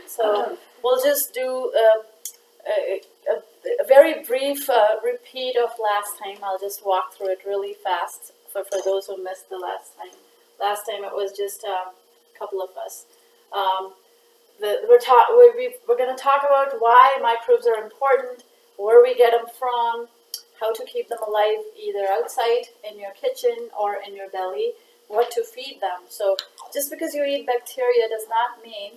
So we'll just do a very brief repeat of last time. I'll just walk through it really fast for those who missed the last time. Last time it was just a couple of us. We're going to talk about why microbes are important, where we get them from, how to keep them alive either outside in your kitchen or in your belly, what to feed them. So just because you eat bacteria does not mean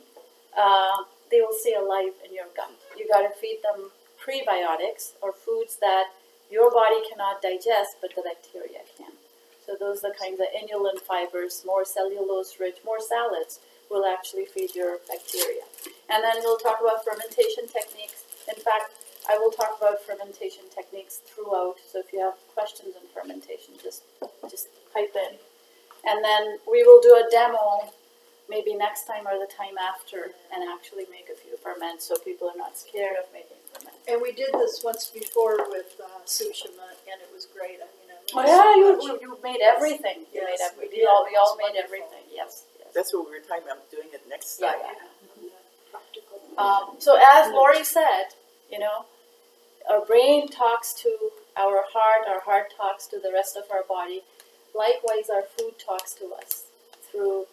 they will stay alive in your gut. You got to feed them prebiotics or foods that your body cannot digest, but the bacteria can. So those are the kinds of inulin fibers, more cellulose-rich, more salads will actually feed your bacteria. And then we'll talk about fermentation techniques. In fact, I will talk about fermentation techniques throughout. So if you have questions on fermentation, just type in. And then we will do a demo maybe next time or the time after and actually make a few ferments so people are not scared of making ferments. And we did this once before with Sushima, and it was great. I mean, Oh yeah, you made everything. You yes, made everything. we all did. made everything. Yes. That's what we were talking about, doing it next Yeah, time. yeah. Practical. So as Lori said, our brain talks to our heart talks to the rest of our body. Likewise, our food talks to us through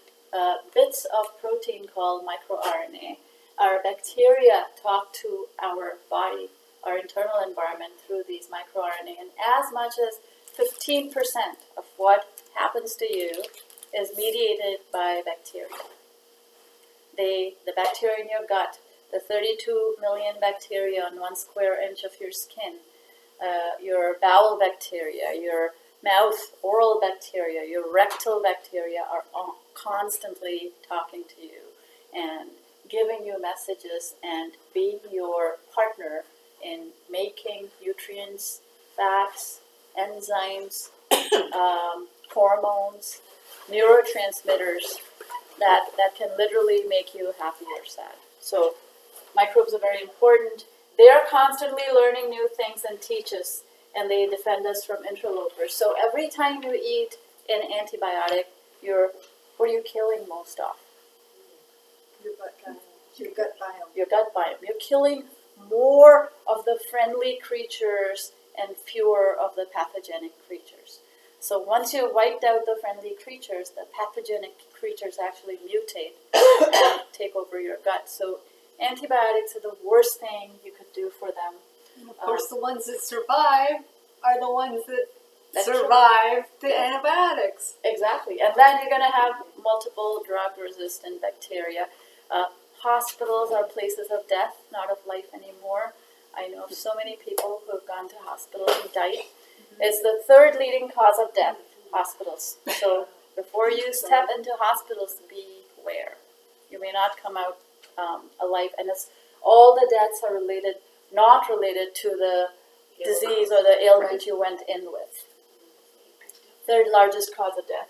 bits of protein called microRNA. Our bacteria talk to our body, our internal environment through these microRNA. And as much as 15% of what happens to you is mediated by bacteria. The bacteria in your gut, the 32 million bacteria on 1 square inch of your skin, your bowel bacteria, your mouth, oral bacteria, your rectal bacteria are constantly talking to you and giving you messages and being your partner in making nutrients, fats, enzymes, hormones, neurotransmitters that can literally make you happy or sad. So microbes are very important. They are constantly learning new things and teach us, and they defend us from interlopers. So every time you eat an antibiotic, what are you killing most of? Your gut biome. Your gut biome. You're killing more of the friendly creatures and fewer of the pathogenic creatures. So once you wiped out the friendly creatures, the pathogenic creatures actually mutate and take over your gut. So antibiotics are the worst thing you could do for them. And of course, the ones that survive are the ones that That's survive the antibiotics. Exactly. And then you're going to have multiple drug-resistant bacteria. Hospitals are places of death, not of life anymore. I know of so many people who have gone to hospitals and died. It's the third leading cause of death, hospitals. So before you step into hospitals, beware. You may not come out alive. And all the deaths are not related to the disease or the ailment you went in with. Third largest cause of death.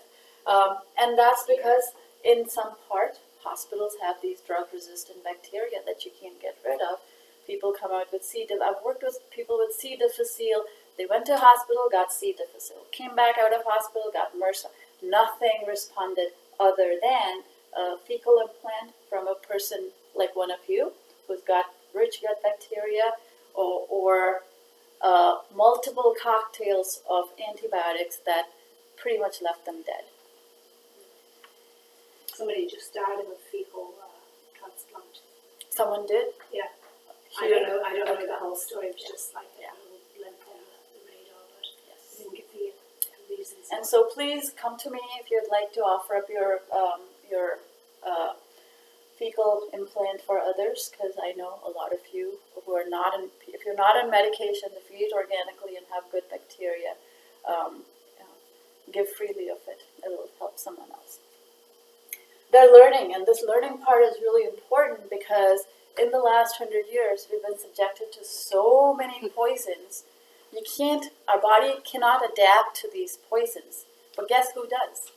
And that's because in some part, hospitals have these drug-resistant bacteria that you can't get rid of. People come out with C. diff. I've worked with people with C. difficile. They went to hospital, got C. difficile. Came back out of hospital, got MRSA. Nothing responded other than a fecal implant from a person like one of you who's got rich gut bacteria or multiple cocktails of antibiotics that pretty much left them dead. Somebody just died of a fecal transplant. Someone did? Yeah. Here? I don't know Okay. the whole story. It was Yeah. just like a little blimp on the radar, but Yes. I didn't get the reasons. And so please come to me if you'd like to offer up your fecal implant for others, because I know a lot of you who are not if you're not on medication, if you eat organically and have good bacteria, give freely of it. It'll help someone else. They're learning, and this learning part is really important because in the last 100 years, we've been subjected to so many poisons. Our body cannot adapt to these poisons. But guess who does?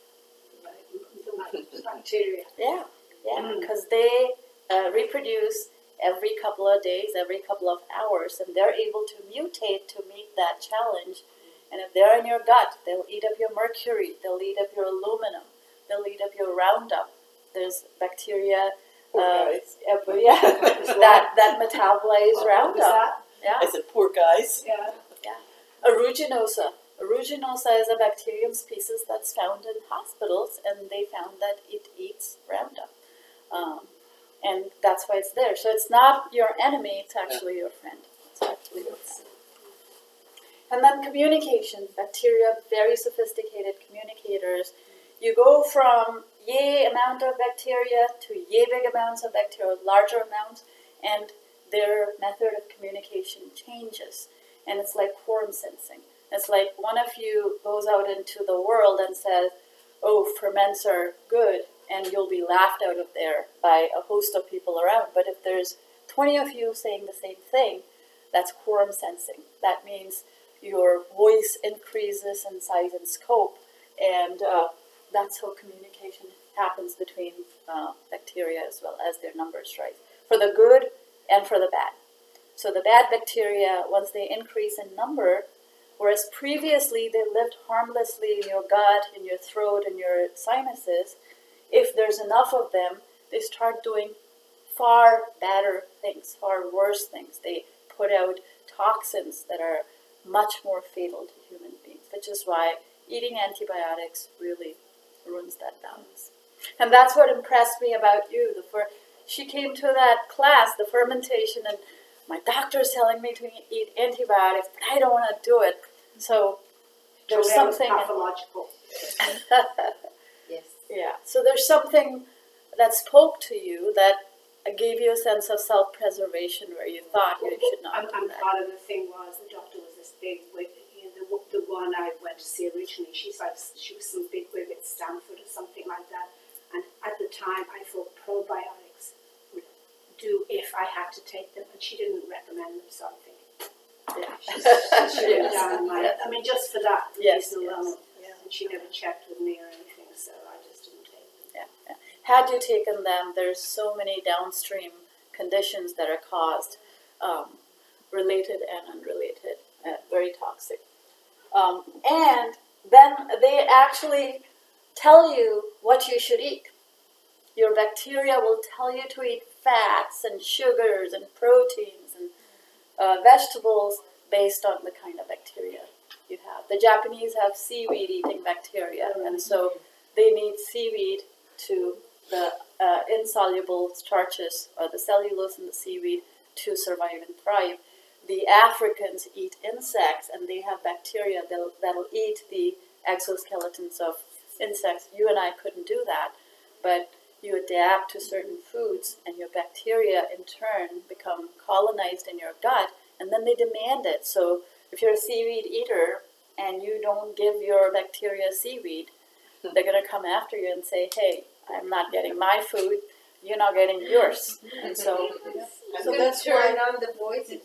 The bacteria. Yeah, because they reproduce every couple of days, every couple of hours, and they're able to mutate to meet that challenge. And if they're in your gut, they'll eat up your mercury, they'll eat up your aluminum, they'll eat up your Roundup. There's bacteria Poor guys. but yeah, that metabolize What was Roundup. that? Yeah. I said, poor guys. Yeah. Aeruginosa. Aeruginosa is a bacterium species that's found in hospitals, and they found that it eats Roundup. And that's why it's there. So it's not your enemy, it's actually your friend. It's actually your friend. And then communication. Bacteria, very sophisticated communicators. You go from yay amount of bacteria to yay big amounts of bacteria, larger amounts, and their method of communication changes. And it's like quorum sensing. It's like one of you goes out into the world and says, oh, ferments are good, and you'll be laughed out of there by a host of people around. But if there's 20 of you saying the same thing, that's quorum sensing. That means your voice increases in size and scope, and that's how communication happens between bacteria as well as their numbers rise, for the good and for the bad. So the bad bacteria, once they increase in number, whereas previously they lived harmlessly in your gut, in your throat, in your sinuses, if there's enough of them, they start doing far badder things, far worse things. They put out toxins that are much more fatal to human beings, which is why eating antibiotics really ruins that balance. And that's what impressed me about you. She came to that class, the fermentation, and my doctor's telling me to eat antibiotics, but I don't want to do it. So there's So that was something. pathological. Yes. Yeah. So there's something that spoke to you that gave you a sense of self-preservation where you thought you should not do And that. part of the thing was the doctor was this big wig. You know, the one I went to see originally, she was some big wig at Stanford or something like that. And at the time, I thought probiotics would do if I had to take them, and she didn't recommend them. So I'm thinking, Yeah. she went down my. Yes. I mean, just for that Yes, reason alone. yes. And she never checked with me or anything, so I just didn't take them. Yeah. Had you taken them, there's so many downstream conditions that are caused, related and unrelated, very toxic. And then they actually tell you what you should eat. Your bacteria will tell you to eat fats and sugars and proteins and vegetables based on the kind of bacteria you have. The Japanese have seaweed-eating bacteria, and so they need seaweed to the insoluble starches or the cellulose in the seaweed to survive and thrive. The Africans eat insects, and they have bacteria that'll eat the exoskeletons of insects. You and I couldn't do that, but you adapt to certain foods, and your bacteria in turn become colonized in your gut, and then they demand it. So if you're a seaweed eater and you don't give your bacteria seaweed, they're going to come after you and say, hey, I'm not getting my food, you're not getting yours. And so So that's why, on the voices.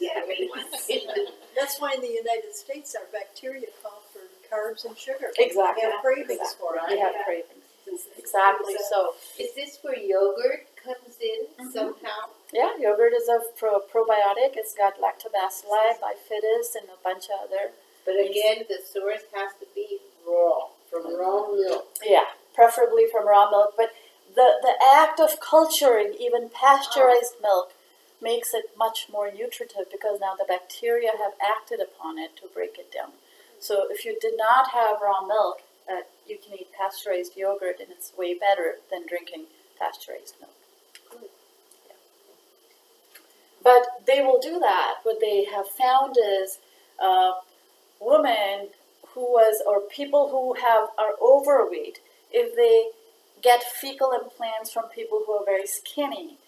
that's why in the United States our bacteria call for carbs and sugar. Exactly. We have cravings for it. we have cravings. Exactly so. Is this where yogurt comes in somehow? Yeah, yogurt is a probiotic. It's got lactobacilli, bifidus, and a bunch of other. But again, the source has to be raw, from raw milk. Yeah, preferably from raw milk. But the act of culturing even pasteurized milk makes it much more nutritive because now the bacteria have acted upon it to break it down. So if you did not have raw milk, you can eat pasteurized yogurt, and it's way better than drinking pasteurized milk. Yeah. But they will do that. What they have found is women or people who are overweight, if they get fecal implants from people who are very skinny,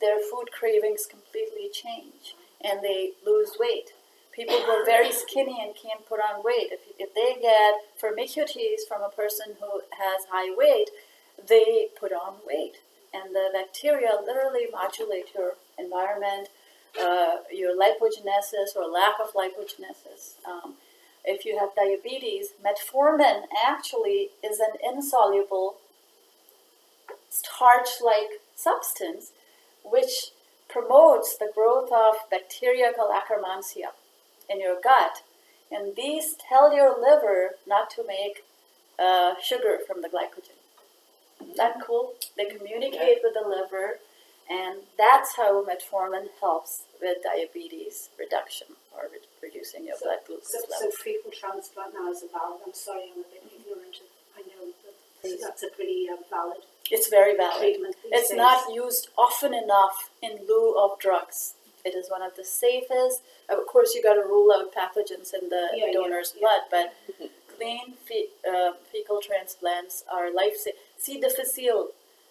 their food cravings completely change and they lose weight. People who are very skinny and can't put on weight, if they get firmicutes from a person who has high weight, they put on weight. And the bacteria literally modulate your environment, your lipogenesis or lack of lipogenesis. If you have diabetes, metformin actually is an insoluble starch-like substance which promotes the growth of bacteria called Akkermansia in your gut. And these tell your liver not to make sugar from the glycogen. Isn't that cool? They communicate with the liver, And that's how metformin helps with diabetes reduction or reducing your blood glucose So level. fecal transplant now is a valid. I'm sorry, I'm a bit ignorant. I know that Please. that's a pretty valid It's very valid. treatment these It's days. not used often enough in lieu of drugs. It is one of the safest. Of course, you got to rule out pathogens in the Yeah, donor's yeah. blood, but clean fecal transplants are life-saving. See, difficile,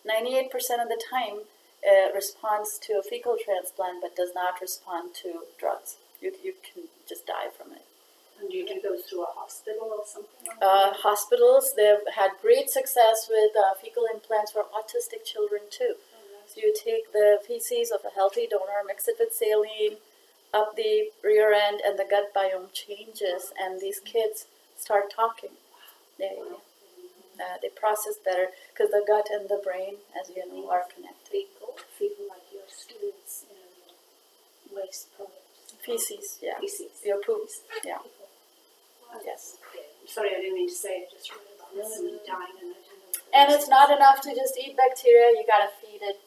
98% of the time responds to a fecal transplant, but does not respond to drugs. You can just die from it. And you do go through a hospital or something like that? Hospitals, they've had great success with fecal implants for autistic children too. So you take the feces of a healthy donor, mix it with saline, up the rear end, and the gut biome changes, and these kids start talking. They process better because the gut and the brain, as you know, are connected. Fecal like your stools, your waste products. Feces, yeah. Feces. Your poop, yeah. Wow. Yes. I'm sorry, I didn't mean to say it. I just read about somebody dying and I didn't know. And it's not enough to just eat bacteria. You gotta feed it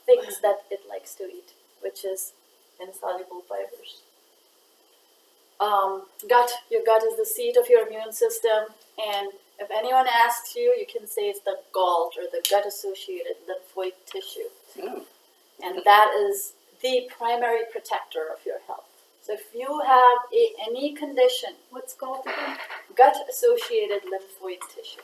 things that it likes to eat, which is insoluble fibers. Gut. Your gut is the seat of your immune system, and if anyone asks you, you can say it's the GALT or the gut-associated lymphoid tissue, and that is the primary protector of your health. So if you have any condition, What's called again? gut-associated lymphoid tissue.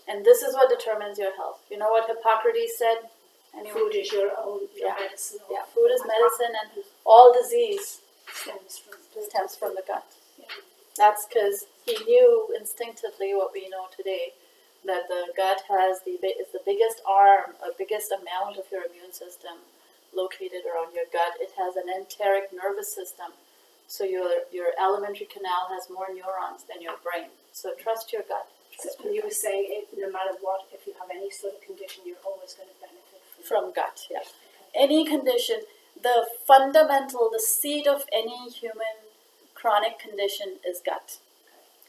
And this is what determines your health. You know what Hippocrates said? Anyone? Food is your own your Yeah. medicine. Yeah, food is medicine, and all disease stems from the gut. Yeah. That's because he knew instinctively what we know today, that the gut is the biggest arm, or biggest amount of your immune system located around your gut. It has an enteric nervous system, so your alimentary canal has more neurons than your brain. So trust your gut. So you were saying no matter what, if you have any sort of condition, you're always going to benefit From gut, yeah. Any condition, the seat of any human chronic condition is gut.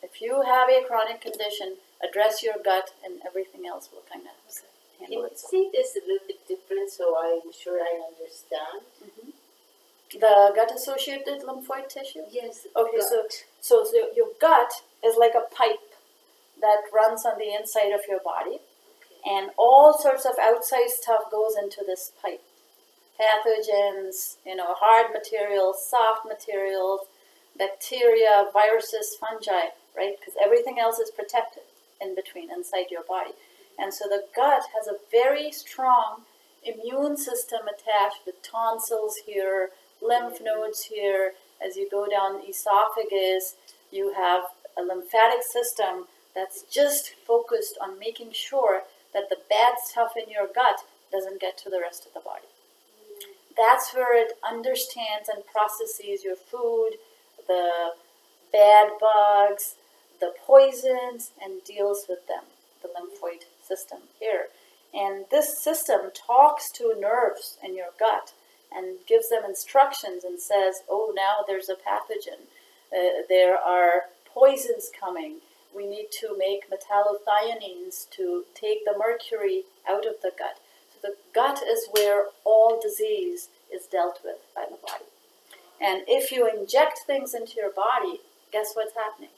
If you have a chronic condition, address your gut and everything else will kind of Can handle you itself. say this a little bit different so I'm sure I understand? The gut-associated lymphoid tissue? Yes. Okay, so your gut is like a pipe that runs on the inside of your body, and all sorts of outside stuff goes into this pipe. Pathogens, hard materials, soft materials, bacteria, viruses, fungi, right? Because everything else is protected in between, inside your body. And so the gut has a very strong immune system attached with tonsils here, lymph nodes here. As you go down the esophagus, you have a lymphatic system that's just focused on making sure that the bad stuff in your gut doesn't get to the rest of the body. That's where it understands and processes your food, the bad bugs, the poisons, and deals with them, the lymphoid system here. And this system talks to nerves in your gut and gives them instructions and says, oh, now there's a pathogen. There are poisons coming. We need to make metallothioneins to take the mercury out of the gut. So the gut is where all disease is dealt with by the body. And if you inject things into your body, guess what's happening?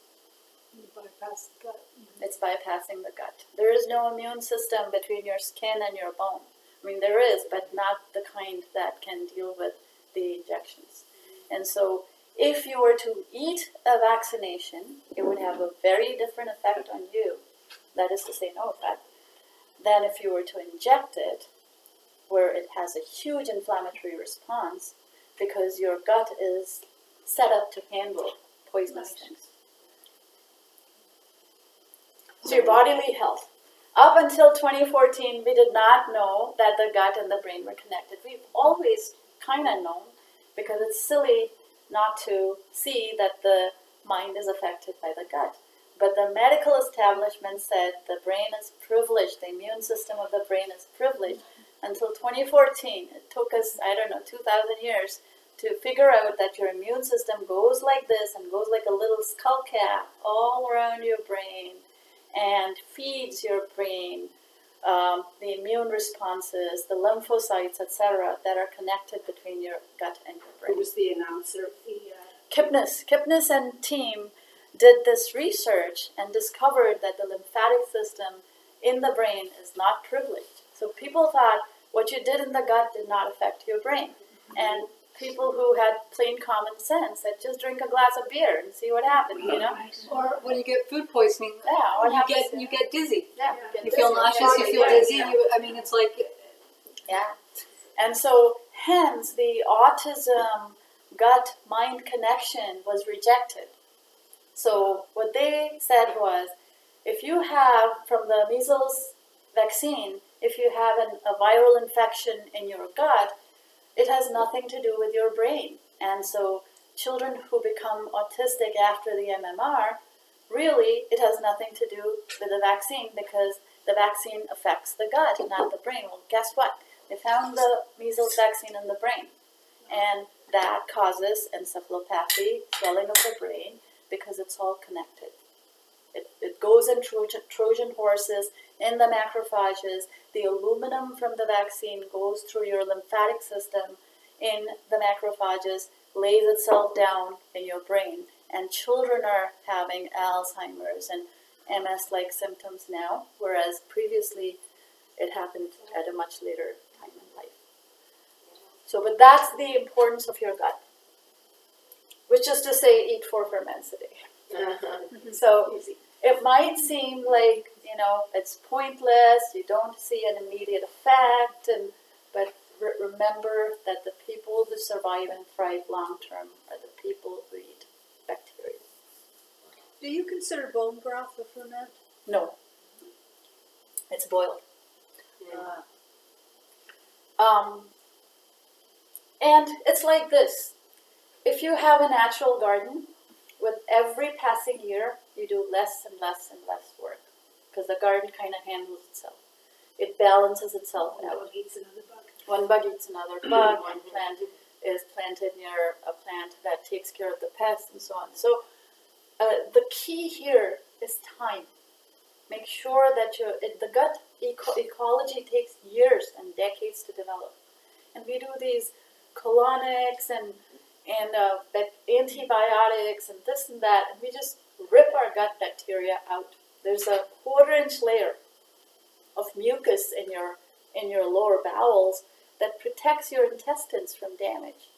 You bypass the gut. It's bypassing the gut. There is no immune system between your skin and your bone. I mean, there is, but not the kind that can deal with the injections. And so if you were to eat a vaccination, it would have a very different effect on you, that is to say no effect, than if you were to inject it, where it has a huge inflammatory response because your gut is set up to handle poisonous things. So your bodily health. Up until 2014, we did not know that the gut and the brain were connected. We've always kind of known, because it's silly not to see that the mind is affected by the gut. But the medical establishment said the brain is privileged, the immune system of the brain is privileged. Until 2014, it took us, 2,000 years to figure out that your immune system goes like this and goes like a little skull cap all around your brain and feeds your brain the immune responses, the lymphocytes, etc., that are connected between your gut and your Who brain. was the announcer of the? Kipnis and team did this research and discovered that the lymphatic system in the brain is not privileged. So people thought what you did in the gut did not affect your brain. And people who had plain common sense said, just drink a glass of beer and see what happens, you know? Or when you get food poisoning, Yeah, what happens? you get dizzy. Yeah, You feel nauseous, you feel dizzy. It's like Yeah. And so, hence, the autism gut-mind connection was rejected. So, what they said was, if you have, from the measles vaccine, if you have a viral infection in your gut, it has nothing to do with your brain. And so, children who become autistic after the MMR, really, it has nothing to do with the vaccine because the vaccine affects the gut, not the brain. Well, guess what? They found the measles vaccine in the brain, and that causes encephalopathy, swelling of the brain, because it's all connected. It goes in Trojan horses in the macrophages. The aluminum from the vaccine goes through your lymphatic system in the macrophages, lays itself down in your brain, and children are having Alzheimer's and MS-like symptoms now, whereas previously it happened at a much later time in life. So, but that's the importance of your gut, which is to say, eat 4 ferments a day. So, it might seem like, it's pointless, you don't see an immediate effect, but remember that the people who survive and thrive long term are the people who eat bacteria. do you consider bone broth a ferment? No, it's boiled. And it's like this. If you have a natural garden, with every passing year, you do less and less and less work because the garden kind of handles itself. It balances itself out. One eats another bug. One bug eats another bug. One plant is planted near a plant that takes care of the pests and so on. So the key here is time. Make sure that the gut ecology takes years and decades to develop. And we do these colonics and antibiotics and this and that, and we just rip our gut bacteria out. There's a 1/4-inch layer of mucus in your lower bowels that protects your intestines from damage.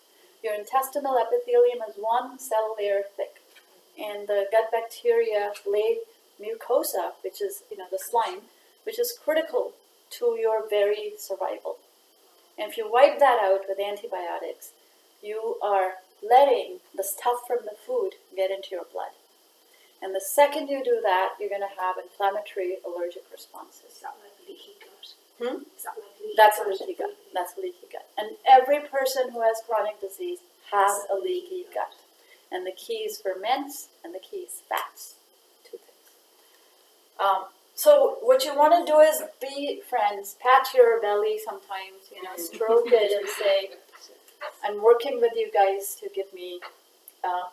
Your intestinal epithelium is 1 cell layer thick, and the gut bacteria lay mucosa, which is the slime, which is critical to your very survival. And if you wipe that out with antibiotics, you are letting the stuff from the food get into your blood. And the second you do that, you're going to have inflammatory allergic responses. Is that like leaky gut? Hmm? Is that like leaky That's a gut? leaky gut. That's a leaky gut. And every person who has chronic disease has a leaky gut. And the key is ferments, and the key is fats. 2 things. So what you want to do is be friends. Pat your belly sometimes, stroke it and say, I'm working with you guys to give me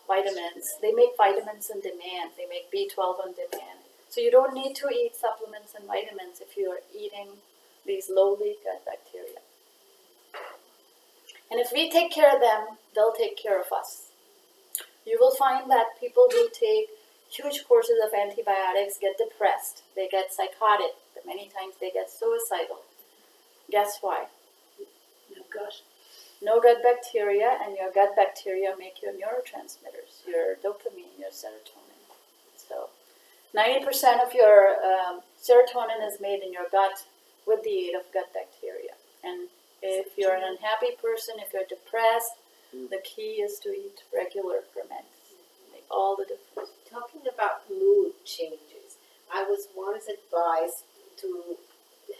vitamins. They make vitamins on demand. They make B12 on demand. So you don't need to eat supplements and vitamins if you are eating these lowly gut bacteria. And if we take care of them, they'll take care of us. You will find that people who take huge courses of antibiotics get depressed. They get psychotic. Many times they get suicidal. Guess why? No gut. No gut bacteria, and your gut bacteria make your neurotransmitters, your dopamine, your serotonin. So 90% of your serotonin is made in your gut with the aid of gut bacteria. And if you're an unhappy person, if you're depressed, the key is to eat regular ferments. Make all the difference. Talking about mood changes, I was once advised to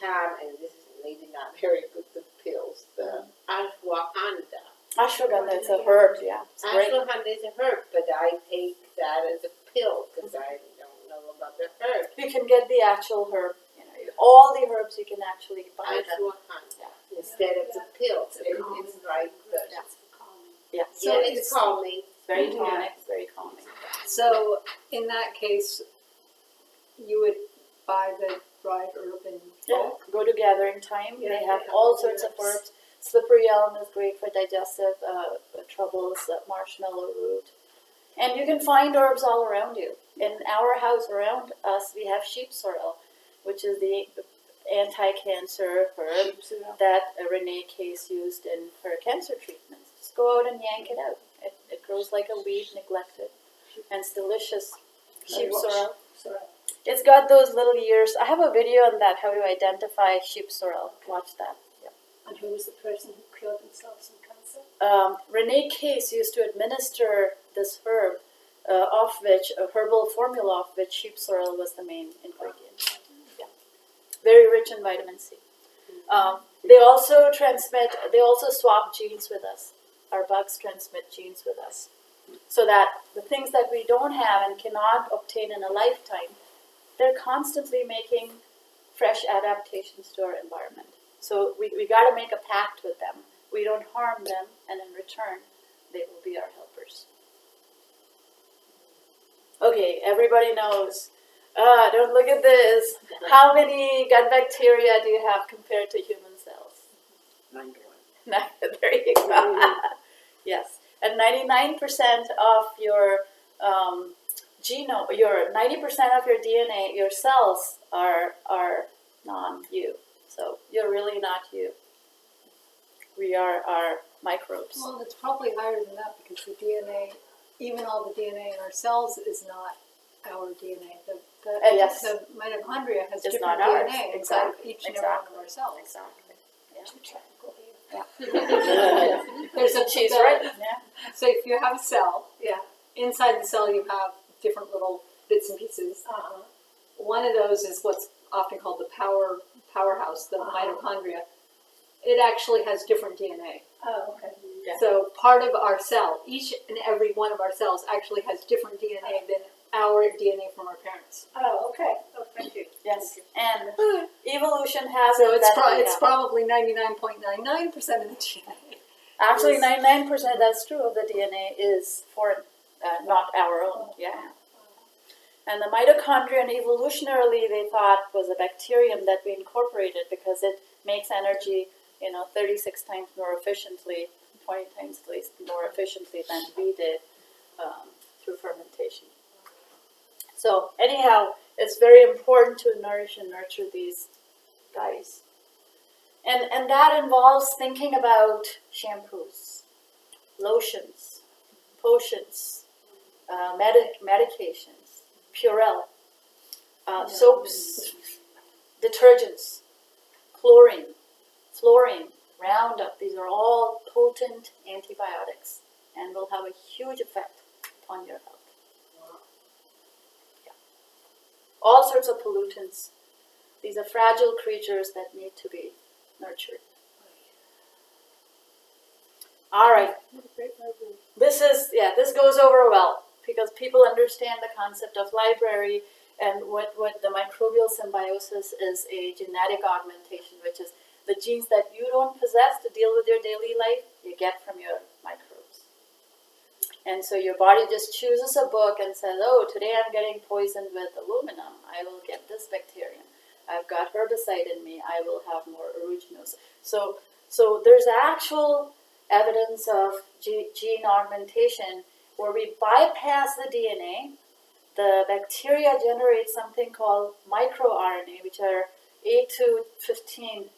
have, and this is maybe not very good, the pills, the ashwagandha. Ashwagandha is a herb, yeah. It's great. Ashwagandha is a herb, but I take that as a pill because I don't know about the herb. You can get the actual herb. All the herbs you can actually buy them. Ashwagandha instead of the pills. It's like the, Yeah. yeah, it's calming. Very tonic, very calming. So in that case, you would buy the dried herb in Yeah, bulk. go to Gathering Time. Yeah, they they have have all all the sorts of herbs. herbs. Slippery elm is great for digestive troubles, marshmallow root. And you can find herbs all around you. In our house around us, we have sheep sorrel, which is the anti-cancer herb that Renee Case used in her cancer treatments. Just go out and yank it out. It grows like a weed, neglected, and it's delicious. Sheep sorrel. It's got those little ears. I have a video on that, how to identify sheep sorrel. Watch that. Yeah. And who was the person who cured themselves from cancer? Renee Case used to administer this herb, of which, a herbal formula of which sheep sorrel was the main ingredient. Yeah. Very rich in vitamin C. They also swap genes with us. Our bugs transmit genes with us. So that the things that we don't have and cannot obtain in a lifetime, they're constantly making fresh adaptations to our environment. So we got to make a pact with them. We don't harm them, and in return, they will be our helpers. Okay, everybody knows. Don't look at this. How many gut bacteria do you have compared to human cells? 9 to 1. There you go. Yes, and 99% of your genome, 90% of your DNA, your cells are non-you. So you're really not you. We are our microbes. Well, it's probably higher than that because the DNA, even all the DNA in our cells, is not our DNA. Yes. The mitochondria has It's different not ours. DNA inside Exactly. each and every one of our cells. Exactly. Too technical here. There's a She's right. Yeah. So if you have a cell, Yeah. inside the cell you have different little bits and pieces. One of those is what's often called the powerhouse, the mitochondria. It actually has different DNA. Oh, okay. Yeah. So part of our cell, each and every one of our cells actually has different DNA than our DNA from our parents. Oh, okay. Oh, thank you. Yes. And evolution has So it it's that it's probably 99.99% of the DNA. actually 99% that's true of the DNA is foreign, not our own. Yeah. And the mitochondrion evolutionarily they thought was a bacterium that we incorporated because it makes energy, 36 times more efficiently, 20 times at least more efficiently than we did through fermentation. So anyhow, it's very important to nourish and nurture these guys. And that involves thinking about shampoos, lotions, potions, medications, Purell, soaps, detergents, chlorine, fluorine, Roundup. These are all potent antibiotics and will have a huge effect upon your health. Yeah. All sorts of pollutants. These are fragile creatures that need to be nurtured. All right. This goes over well because people understand the concept of library and what the microbial symbiosis is a genetic augmentation, which is the genes that you don't possess to deal with your daily life, you get from your microbes. And so your body just chooses a book and says, oh, today I'm getting poisoned with aluminum. I will get this bacterium. I've got herbicide in me. I will have more aeruginosa. So there's actual evidence of gene augmentation where we bypass the DNA. The bacteria generate something called microRNA, which are 8 to 15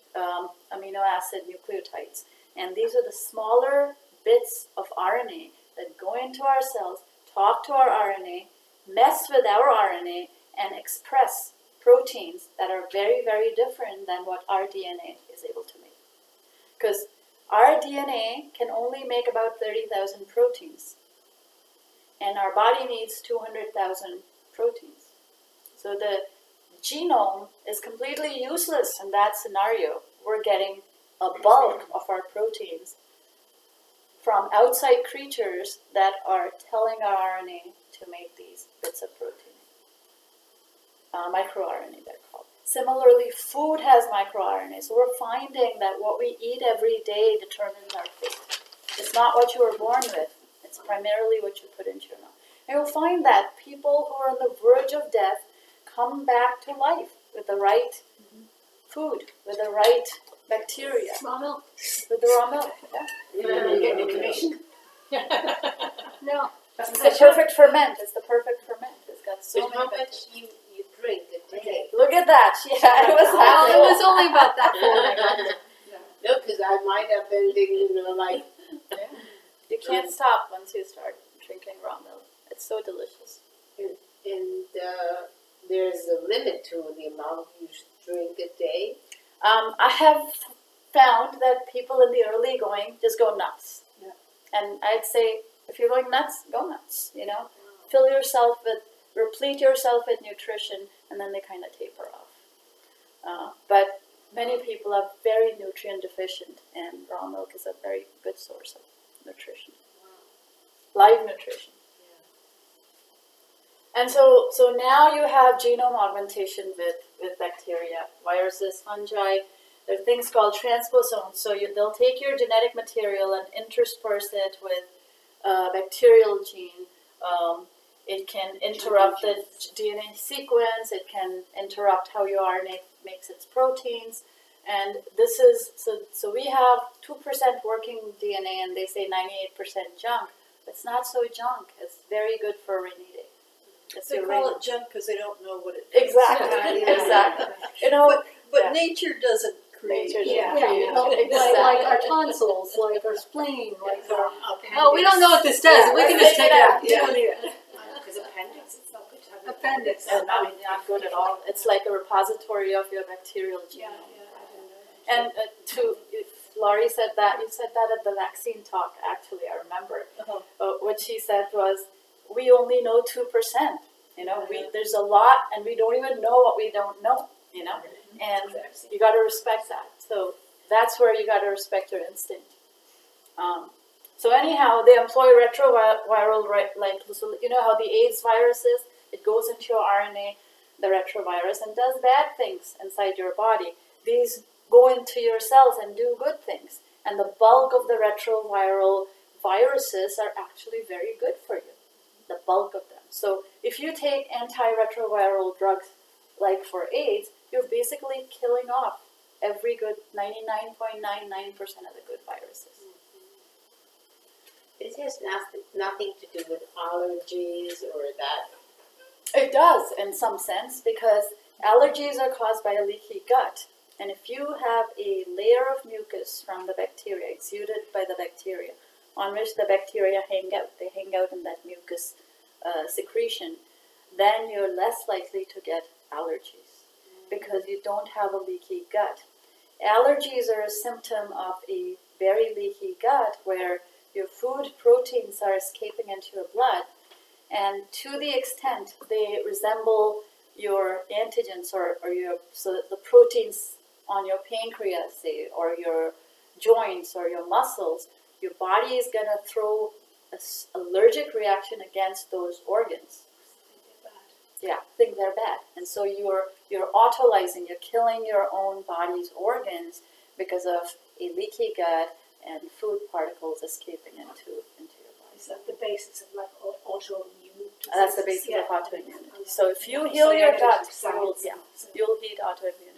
amino acid nucleotides. And these are the smaller bits of RNA that go into our cells, talk to our RNA, mess with our RNA, and express proteins that are very, very different than what our DNA is able to make. Because our DNA can only make about 30,000 proteins. And our body needs 200,000 proteins. So the genome is completely useless in that scenario. We're getting a bulk of our proteins from outside creatures that are telling our RNA to make these bits of protein. MicroRNA, they're called. Similarly, food has microRNA. So we're finding that what we eat every day determines our fate. It's not what you were born with. It's primarily what you put into your mouth. And you'll find that people who are on the verge of death come back to life with the right food, with the right bacteria, Raw milk. with the raw milk. Yeah. You get any commission? No. It's the perfect ferment. It's the perfect ferment. It's got so But many how bacteria. much you drink a day? Look at that. Yeah, it was Well, that it was only about that full. No, because I might have been thinking, like, You can't stop once you start drinking raw milk. It's so delicious. and there's a limit to the amount you drink a day. I have found that people in the early going just go nuts. Yeah. And I'd say, if you're going nuts, go nuts, you know. Fill yourself with, replete yourself with nutrition, and then they kind of taper off. But many people are very nutrient deficient, and raw milk is a very good source of nutrition. Live nutrition. And so now you have genome augmentation with bacteria, viruses, fungi. There are things called transposons. So they'll take your genetic material and intersperse it with a bacterial gene. It can interrupt the DNA sequence. It can interrupt how your RNA makes its proteins. And this is, so we have 2% working DNA, and they say 98% junk. It's not so junk. It's very good for rainy day. They call it junk because they don't know what it is. Exactly, exactly. You know, But yeah. nature doesn't create Nature it. doesn't create it. Like our tonsils, like our spleen, like our. Appendix. Oh, we don't know what this does. We can just take it out. Yeah. You don't need it. Because appendix, it's not good to have Appendix. And I mean, not good at all. It's like a repository of your bacterial genome. I don't know. And Laurie said that, you said that at the vaccine talk, actually, I remember. What she said was, we only know 2%. You know, there's a lot, and we don't even know what we don't know, you know? And you got to respect that. So that's where you got to respect your instinct. So anyhow, they employ retroviral, so you know how the AIDS virus is? It goes into your RNA, the retrovirus, and does bad things inside your body. These go into your cells and do good things. And the bulk of the retroviral viruses are actually very good for you. The bulk of them. So if you take antiretroviral drugs like for AIDS, you're basically killing off every good 99.99% of the good viruses. It has nothing to do with allergies or that. It does in some sense, because allergies are caused by a leaky gut. And if you have a layer of mucus from the bacteria, exuded by the bacteria, on which the bacteria hang out, they hang out in that mucus secretion, then you're less likely to get allergies because you don't have a leaky gut. Allergies are a symptom of a very leaky gut where your food proteins are escaping into your blood, and to the extent they resemble your antigens or your, so that the proteins on your pancreas, say, or your joints or your muscles, your body is going to throw an allergic reaction against those organs. Yeah, things are bad. And so you're autolyzing, you're killing your own body's organs because of a leaky gut and food particles escaping into your body. Is that the basis of like autoimmune disease? That's the basis of autoimmunity. So if you So heal your negative gut, science. you'll heal autoimmunity.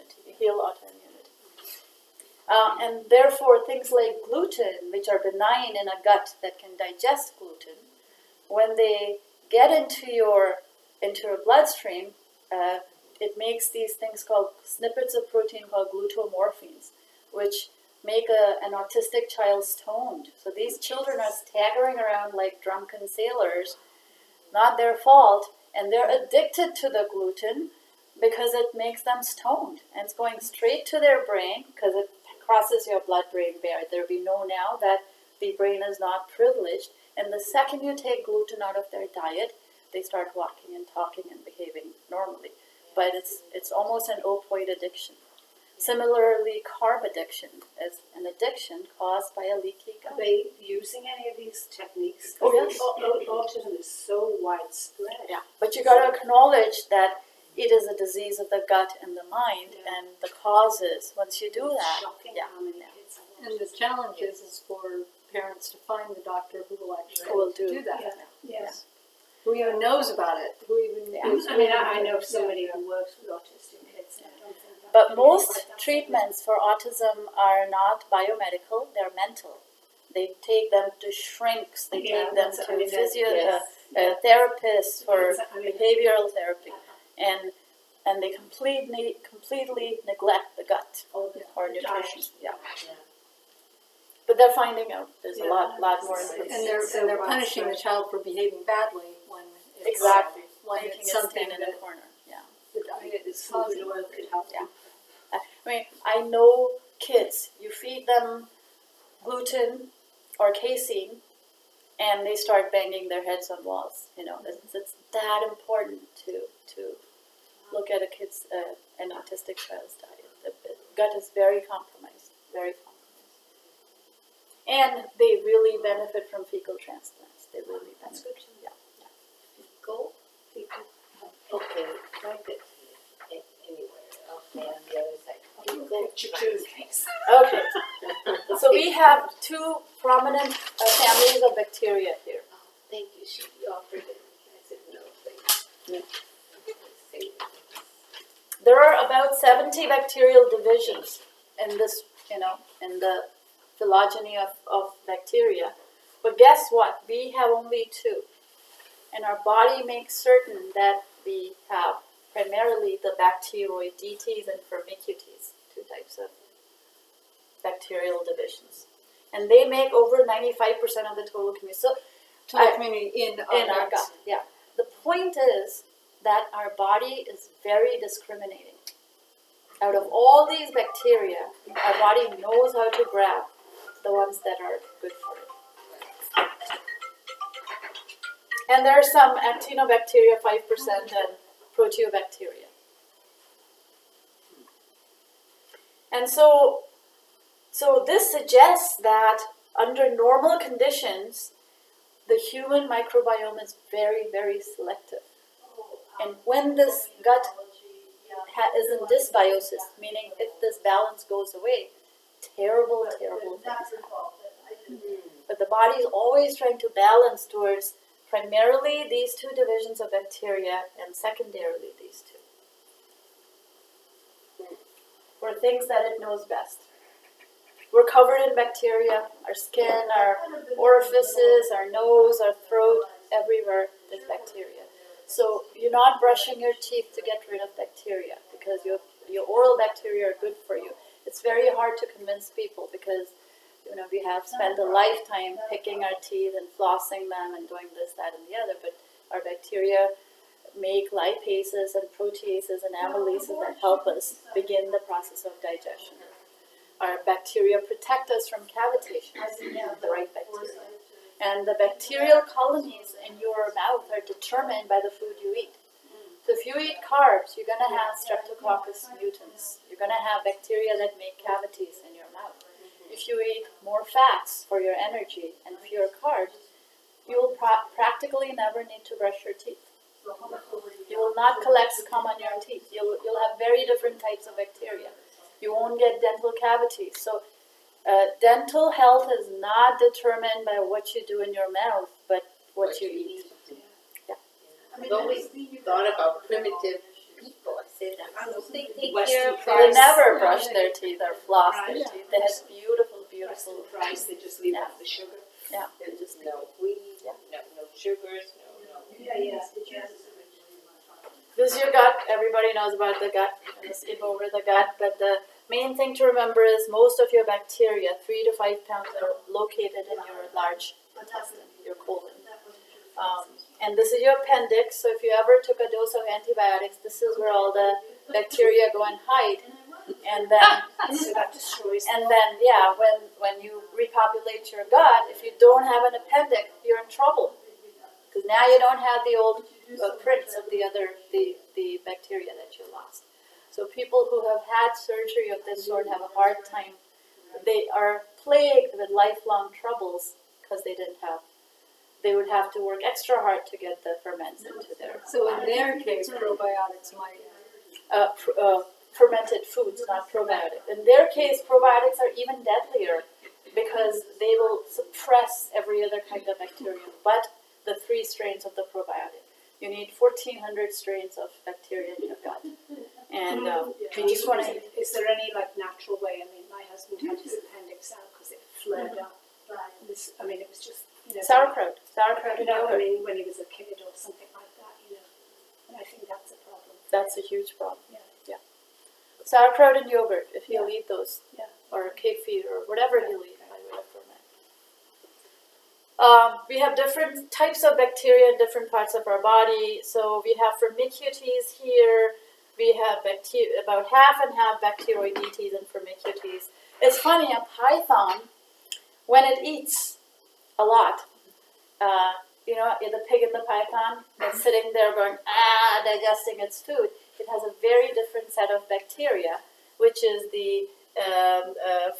And therefore, things like gluten, which are benign in a gut that can digest gluten, when they get into your bloodstream, it makes these things called snippets of protein called glutamorphines, which make an autistic child stoned. So these children are staggering around like drunken sailors, not their fault, and they're addicted to the gluten because it makes them stoned. And it's going straight to their brain because it crosses your blood-brain barrier. We know now that the brain is not privileged, and the second you take gluten out of their diet, they start walking and talking and behaving normally. But it's almost an opioid addiction. Similarly, carb addiction is an addiction caused by a leaky gut. Are they using any of these techniques? Oh, yes. Autism is so widespread. Yeah, but you got to acknowledge that it is a disease of the gut and the mind, and the causes. Once you do that, Shocking yeah, how many kids have And the challenge is for parents to find the doctor who will actually who will do that. Yes. Who even knows about it? Who even Yeah. is I mean, I know somebody who works with autistic kids, But most treatments for autism are not biomedical, they're mental. They take them to shrinks, they take them to therapists for behavioral therapy, and they completely neglect the gut or nutrition. Yeah. But they're finding out there's a lot more information. And they're punishing the child for behaving badly when it's Exactly. when Making it's it something stand in a corner. Yeah. the diet is Food causing. oil could help. Yeah. I mean, I know kids, you feed them gluten or casein, and they start banging their heads on walls. You know, it's that important to look at a kid's, an autistic child's diet. The gut is very compromised, very compromised. And they really benefit from fecal transplants. They really benefit. Yeah. Go. Okay, like it anywhere. Okay, on the other side. Okay. So we have two prominent families of bacteria here. Oh, thank you. She offered it. I said no, thank you. There are about 70 bacterial divisions in this, in the phylogeny of bacteria. But guess what? We have only two. And our body makes certain that we have primarily the Bacteroidetes and Firmicutes, two types of bacterial divisions. And they make over 95% of the total community. So Total community in our gut, yeah. The point is that our body is very discriminating. Out of all these bacteria, our body knows how to grab the ones that are good for it. And there are some actinobacteria, 5%, and proteobacteria. And so this suggests that under normal conditions, the human microbiome is very, very selective. And when this gut is in dysbiosis, meaning if this balance goes away, terrible things happen. But the body is always trying to balance towards primarily these two divisions of bacteria and secondarily these two. For things that it knows best. We're covered in bacteria, our skin, our orifices, our nose, our throat, everywhere there's bacteria. So you're not brushing your teeth to get rid of bacteria because your oral bacteria are good for you. It's very hard to convince people because we have spent a lifetime picking our teeth and flossing them and doing this, that, and the other, but our bacteria make lipases and proteases and amylases that help us begin the process of digestion. Our bacteria protect us from cavitation, the right bacteria. And the bacterial colonies in your mouth are determined by the food you eat. So if you eat carbs, you're going to have Streptococcus mutans. You're going to have bacteria that make cavities in your mouth. If you eat more fats for your energy and fewer carbs, you will practically never need to brush your teeth. You will not collect scum on your teeth. You'll have very different types of bacteria. You won't get dental cavities. So dental health is not determined by what you do in your mouth, but what you eat. Yeah. I've always thought about primitive people. I said, I don't think they take care of They never brush their teeth or floss their teeth. They have beautiful rice, they just leave off the sugar. Yeah. And just no wheat, no sugars, no. This is your gut. Everybody knows about the gut. I'm going to skip over the gut. But the main thing to remember is most of your bacteria, 3 to 5 pounds, are located in your large intestine, your colon. And this is your appendix. So if you ever took a dose of antibiotics, this is where all the bacteria go and hide. And then, when you repopulate your gut, if you don't have an appendix, you're in trouble. Because now you don't have the old prints of the bacteria that you lost. So people who have had surgery of this sort have a hard time. They are plagued with lifelong troubles because they would have to work extra hard to get the ferments into their So in their case, probiotics might. fermented foods, not probiotics. In their case, probiotics are even deadlier because they will suppress every other kind of bacterium but the 3 strains of the probiotic. You need 1,400 strains of bacteria in your gut. And we Do just want to. is there any like natural way? I mean, my husband had his appendix out because it flared up. This, I mean, it was just Sauerkraut and I yogurt. mean, when he was a kid or something like that, and I think that's a problem. That's a huge problem. Yeah. Sauerkraut and yogurt, if he'll eat those. Yeah. Or kefir or whatever he'll eat by way of ferment. We have different types of bacteria in different parts of our body. So we have Firmicutes here. We have about half and half Bacteroidetes and Firmicutes. It's funny, a python, when it eats a lot, the pig and the python that's sitting there going, digesting its food, it has a very different set of bacteria, which is the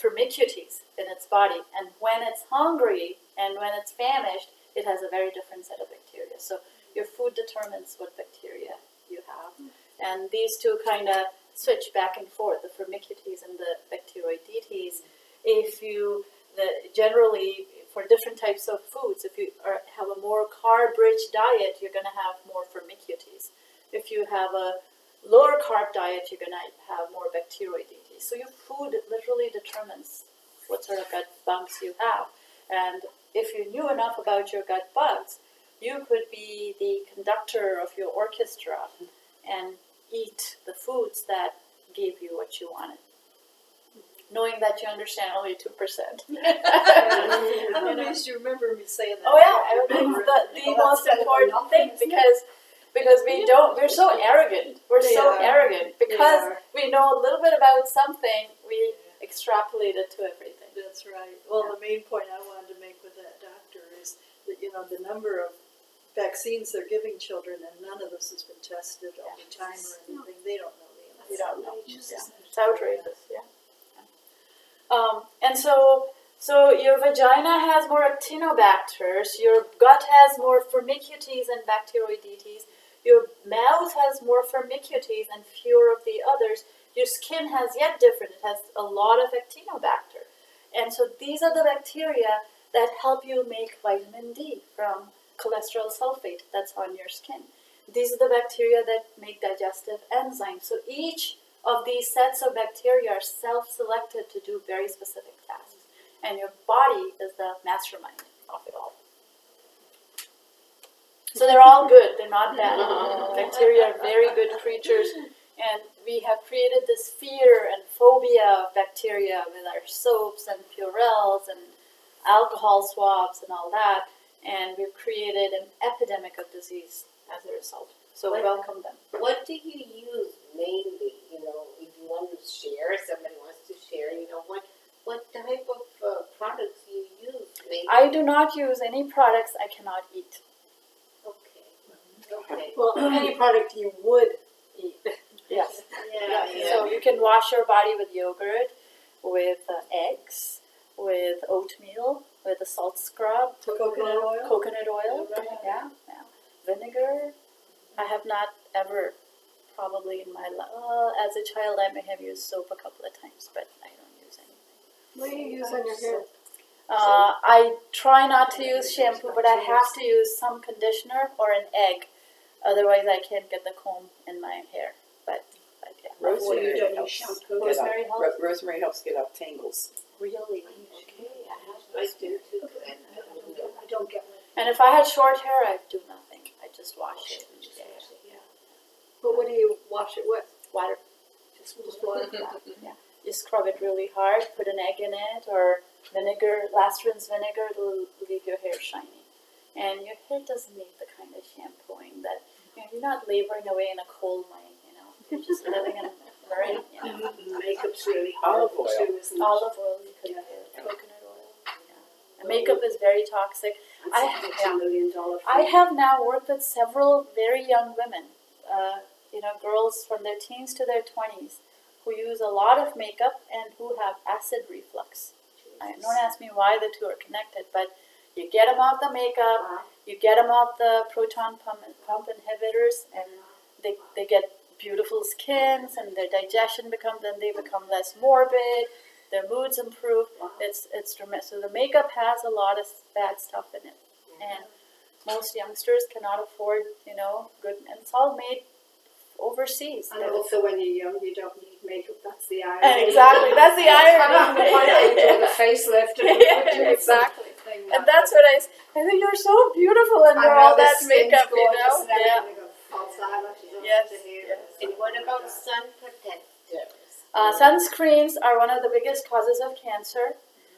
Firmicutes in its body. And when it's hungry and when it's famished, it has a very different set of bacteria. So your food determines what bacteria you have. And these two kind of switch back and forth, the Firmicutes and the Bacteroidetes. Generally, for different types of foods, if you have a more carb-rich diet, you're going to have more Firmicutes. If you have a lower carb diet, you're going to have more Bacteroidetes. So your food literally determines what sort of gut bugs you have. And if you knew enough about your gut bugs, you could be the conductor of your orchestra and eat the foods that gave you what you wanted, knowing that you understand only 2%. I'm amazed you remember me saying that. Oh yeah, it's the most important thing because we're so arrogant. We're so arrogant because we know a little bit about something, we extrapolate it to everything. That's right. Well, the main point I wanted to make with that doctor is that, the number of vaccines they're giving children, and none of this has been tested over time or anything. They don't know the answer. You don't know. It's outrageous, and so your vagina has more actinobacters, your gut has more Firmicutes and Bacteroidetes, your mouth has more Firmicutes and fewer of the others, your skin has yet different, it has a lot of actinobacter. And so these are the bacteria that help you make vitamin D from cholesterol sulfate that's on your skin. These are the bacteria that make digestive enzymes. So each of these sets of bacteria are self-selected to do very specific tasks. And your body is the mastermind of it all. So they're all good, they're not bad. Bacteria are very good creatures. And we have created this fear and phobia of bacteria with our soaps and Purells and alcohol swabs and all that. And we've created an epidemic of disease as a result. So welcome them. What do you use mainly? If you want to share, somebody wants to share, what type of products you use mainly? I do not use any products I cannot eat. Okay. Well, any product you would eat. Yes. Yeah. So you can wash your body with yogurt, with eggs, with oatmeal, with a salt scrub, Coconut oil? coconut oil, yeah. Vinegar. I have not ever, probably in my life, as a child I may have used soap a couple of times, but I don't use anything. What do you use on your hair? I try not to use shampoo, but I have to use some conditioner or an egg. Otherwise, I can't get the comb in my hair. But yeah. Rosemary You don't use helps. shampoo. Rosemary helps? Rosemary helps get up tangles. Really? Okay, I do too. And I don't get one. And if I had short hair, I'd do nothing. I'd just wash it. But what do you wash it with? Water. Just water. Yeah. You scrub it really hard, put an egg in it, or vinegar, last rinse vinegar, it'll leave your hair shiny. And your hair doesn't need the kind of shampooing that, you're not laboring away in a coal mine, You're just living in a marine, Makeup's really hard Olive oil. too, isn't it? Olive oil, you could coconut oil. Yeah. And makeup is very toxic. It's a $1 million I have now worked with several very young women, girls from their teens to their 20s, who use a lot of makeup and who have acid reflux. Don't ask me why the two are connected, but you get them off the makeup, you get them off the proton pump inhibitors, and they get beautiful skins, and their digestion they become less morbid, their moods improve. It's tremendous. So the makeup has a lot of bad stuff in it, and most youngsters cannot afford, good. And it's all made overseas. And also when you're young, you don't need makeup, that's the irony. And exactly, that's the irony. The point that you do the facelift and Yeah, exactly. And that's what I think you're so beautiful under all that makeup, you know? Yeah. False eyelashes on Yes, to here. yes. And what about sun protectors? Sunscreens are one of the biggest causes of cancer.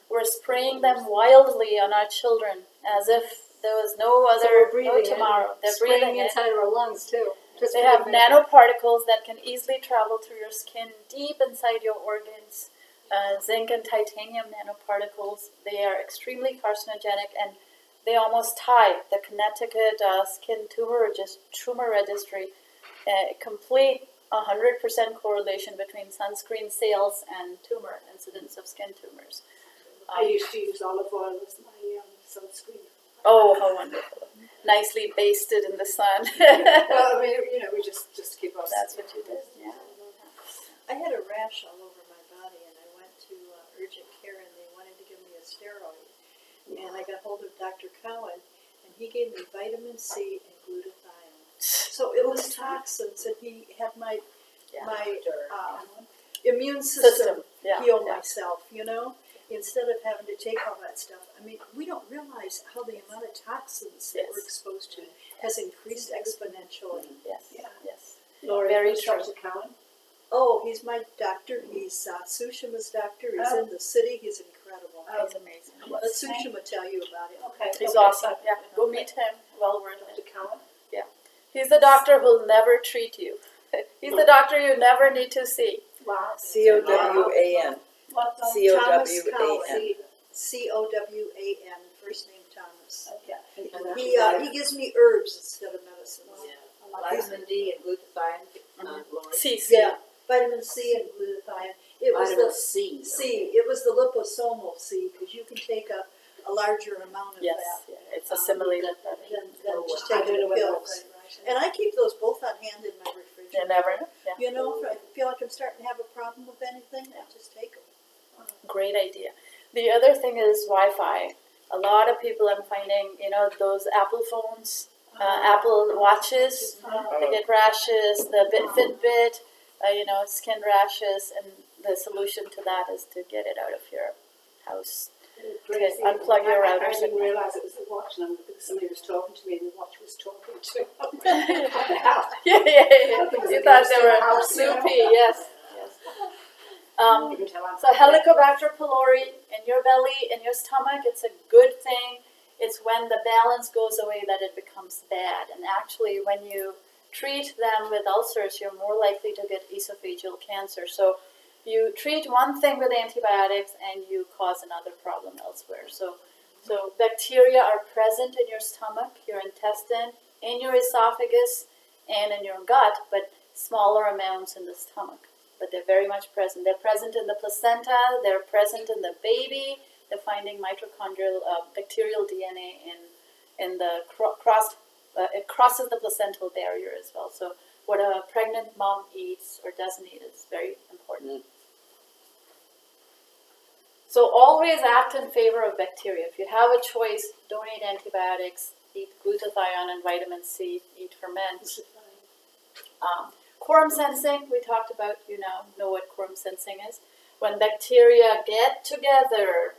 We're spraying them wildly on our children as if there was no So we're other breathing it, tomorrow. They're spraying breathing it. inside of our lungs too. Just They for have the makeup. nanoparticles that can easily travel through your skin, deep inside your organs. Zinc and titanium nanoparticles. They are extremely carcinogenic, and they almost tie the Connecticut skin tumor registry. Complete 100% correlation between sunscreen sales and tumor incidence of skin tumors. I used to use olive oil as my sunscreen. Oh, how wonderful! Nicely basted in the sun. Well, I mean, we just keep us. That's what you did. Yeah. I had a rash all over my body, and I went to urgent care, and they wanted to give me a steroid. And I got hold of Dr. Cowan, and he gave me vitamin C and glutathione. So it was toxins, and he had my immune system Yeah. heal Yeah. myself, instead of having to take all that stuff. I mean, we don't realize how the amount of toxins that we're Yes. exposed to has increased exponentially. Yes. Yeah. Yes. Lori, Very who's true. Dr. Cowan? Oh, he's my doctor. He's Sushima's doctor. He's in the city. He's incredible. He's amazing. Let Sushima tell you about it. Okay. He's awesome. Yeah. Go meet him. Well worth Dr. it. Cowan? He's the doctor who'll never treat you. He's the doctor you never need to see. Wow. COWAN. What, Thomas COWAN. C-O-W-A-N, first name Thomas. Okay. He gives me herbs instead of medicines. Vitamin D and glutathione, Lori. See. Yeah, vitamin C and glutathione. It was Vitamin the C. it was the liposomal C, because you can take a larger amount of Yes. that Yeah. It's assimilated. than just I taking don't know the what pills. And I keep those both on hand in my You refrigerator. never know. Yeah. If I feel like I'm starting to have a problem with anything, I just take them. Great idea. The other thing is Wi-Fi. A lot of people I'm finding, those Apple phones, Apple watches, they get rashes, the Fitbit, skin rashes, and the solution to that is to get it out of your house. Crazy. Unplug your I routers. didn't realise it was the watch, and somebody was talking to me, and the watch was talking to me. Yeah. You thought they were soupy, yes. So Helicobacter pylori in your belly, in your stomach, it's a good thing. It's when the balance goes away that it becomes bad. And actually, when you treat them with ulcers, you're more likely to get esophageal cancer. So you treat one thing with antibiotics and you cause another problem elsewhere. So bacteria are present in your stomach, your intestine, in your esophagus, and in your gut, but smaller amounts in the stomach. But they're very much present. They're present in the placenta, they're present in the baby. They're finding mitochondrial bacterial DNA in the it crosses the placental barrier as well. So what a pregnant mom eats or doesn't eat is very important. So always act in favor of bacteria. If you have a choice, don't eat antibiotics, eat glutathione and vitamin C, eat ferments. Quorum sensing, we talked about, know what quorum sensing is. When bacteria get together,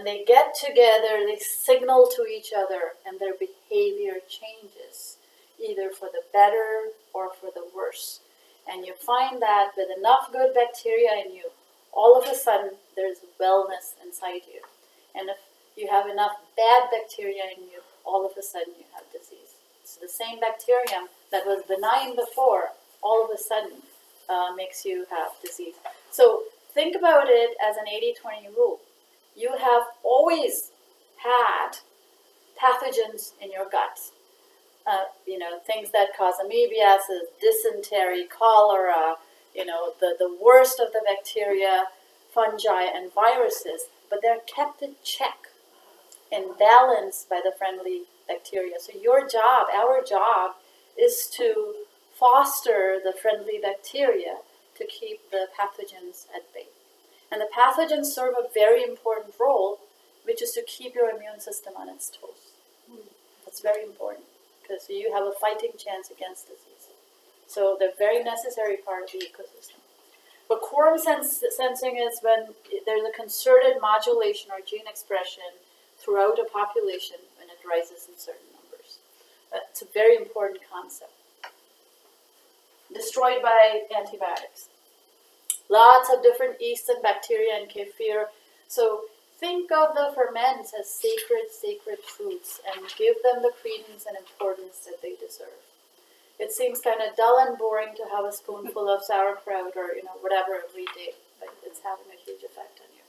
they signal to each other and their behavior changes, either for the better or for the worse. And you find that with enough good bacteria in you, all of a sudden there's wellness inside you. And if you have enough bad bacteria in you, all of a sudden you have disease. So the same bacterium that was benign before, all of a sudden makes you have disease. So think about it as an 80-20 rule. You have always had pathogens in your gut. Things that cause amoebiasis, dysentery, cholera, the worst of the bacteria, fungi, and viruses, but they're kept in check and balanced by the friendly bacteria. So our job, is to foster the friendly bacteria to keep the pathogens at bay. And the pathogens serve a very important role, which is to keep your immune system on its toes. That's very important, because you have a fighting chance against disease. So they're very necessary part of the ecosystem. But quorum sensing is when there's a concerted modulation or gene expression throughout a population when it rises in certain numbers. It's a very important concept. Destroyed by antibiotics. Lots of different yeasts and bacteria and kefir. So think of the ferments as sacred foods and give them the credence and importance that they deserve. It seems kind of dull and boring to have a spoonful of sauerkraut or whatever every day, but it's having a huge effect on you.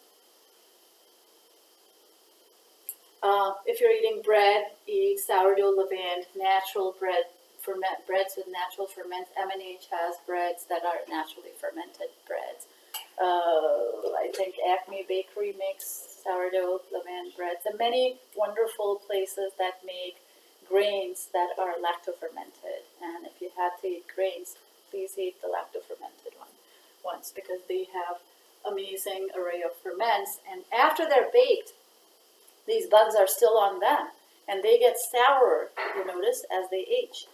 If you're eating bread, eat sourdough levain, natural bread, breads with natural ferments. M&H has breads that are naturally fermented breads. I think Acme Bakery makes sourdough levain breads, and many wonderful places that make grains that are lacto-fermented. And if you have to eat grains, please eat the lacto-fermented ones because they have amazing array of ferments. And after they're baked, these bugs are still on them, and they get sourer, you notice, as they age.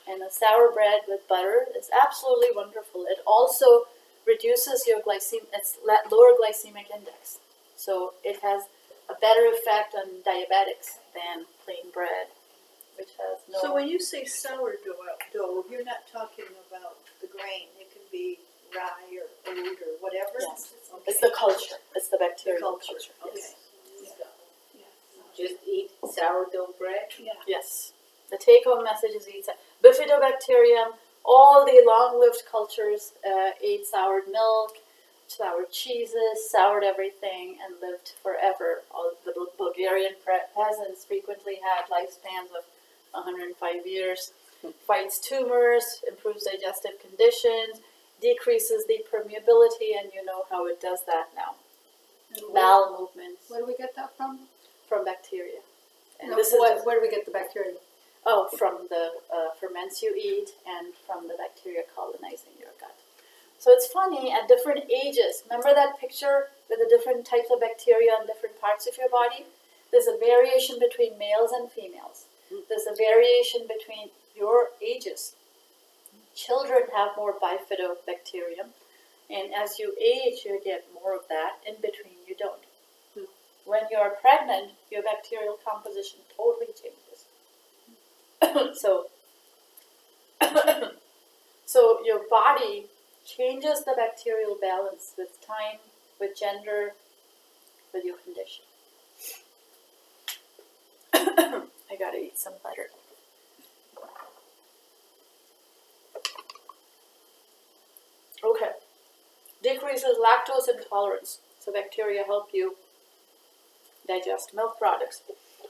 And a sour bread with butter is absolutely wonderful. It also reduces your lower glycemic index. So it has a better effect on diabetics than plain bread, which has no... So when you say sourdough, you're not talking about the grain. It can be rye or oat or whatever? Yes. Okay. It's the culture. It's the bacterial culture. Okay. Yes. Just eat sourdough bread? Yes. The take-home message is eat Bifidobacterium. All the long-lived cultures ate soured milk, soured cheeses, soured everything, and lived forever. All the Bulgarian peasants frequently had lifespans of 105 years. Fights tumors, improves digestive conditions, decreases the permeability, and you know how it does that now. Bowel movements Where do we get that from? from bacteria. And No, this is where do we get the bacteria? from the ferments you eat and from the bacteria colonizing your gut. So it's funny, at different ages, remember that picture with the different types of bacteria on different parts of your body? There's a variation between males and females. There's a variation between your ages. Children have more bifidobacterium, and as you age, you get more of that. In between, you don't. When you're pregnant, your bacterial composition totally changes. So your body changes the bacterial balance with time, with gender, with your condition. I gotta eat some butter. Okay. Decreases lactose intolerance. So bacteria help you digest milk products.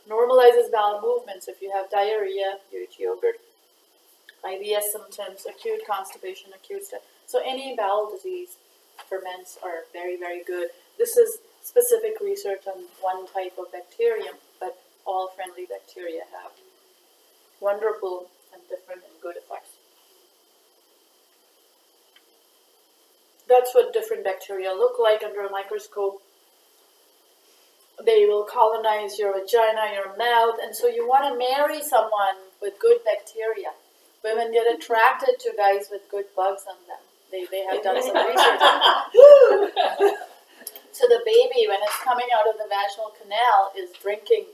Normalizes bowel movements. If you have diarrhea, you eat yogurt. IBS symptoms, acute constipation, acute stuff. So any bowel disease, ferments are very, very good. This is specific research on one type of bacterium, but all friendly bacteria have wonderful and different and good effects. That's what different bacteria look like under a microscope. They will colonize your vagina, your mouth, and so you want to marry someone with good bacteria. Women get attracted to guys with good bugs on them. They have done some research. So the baby, when it's coming out of the vaginal canal, is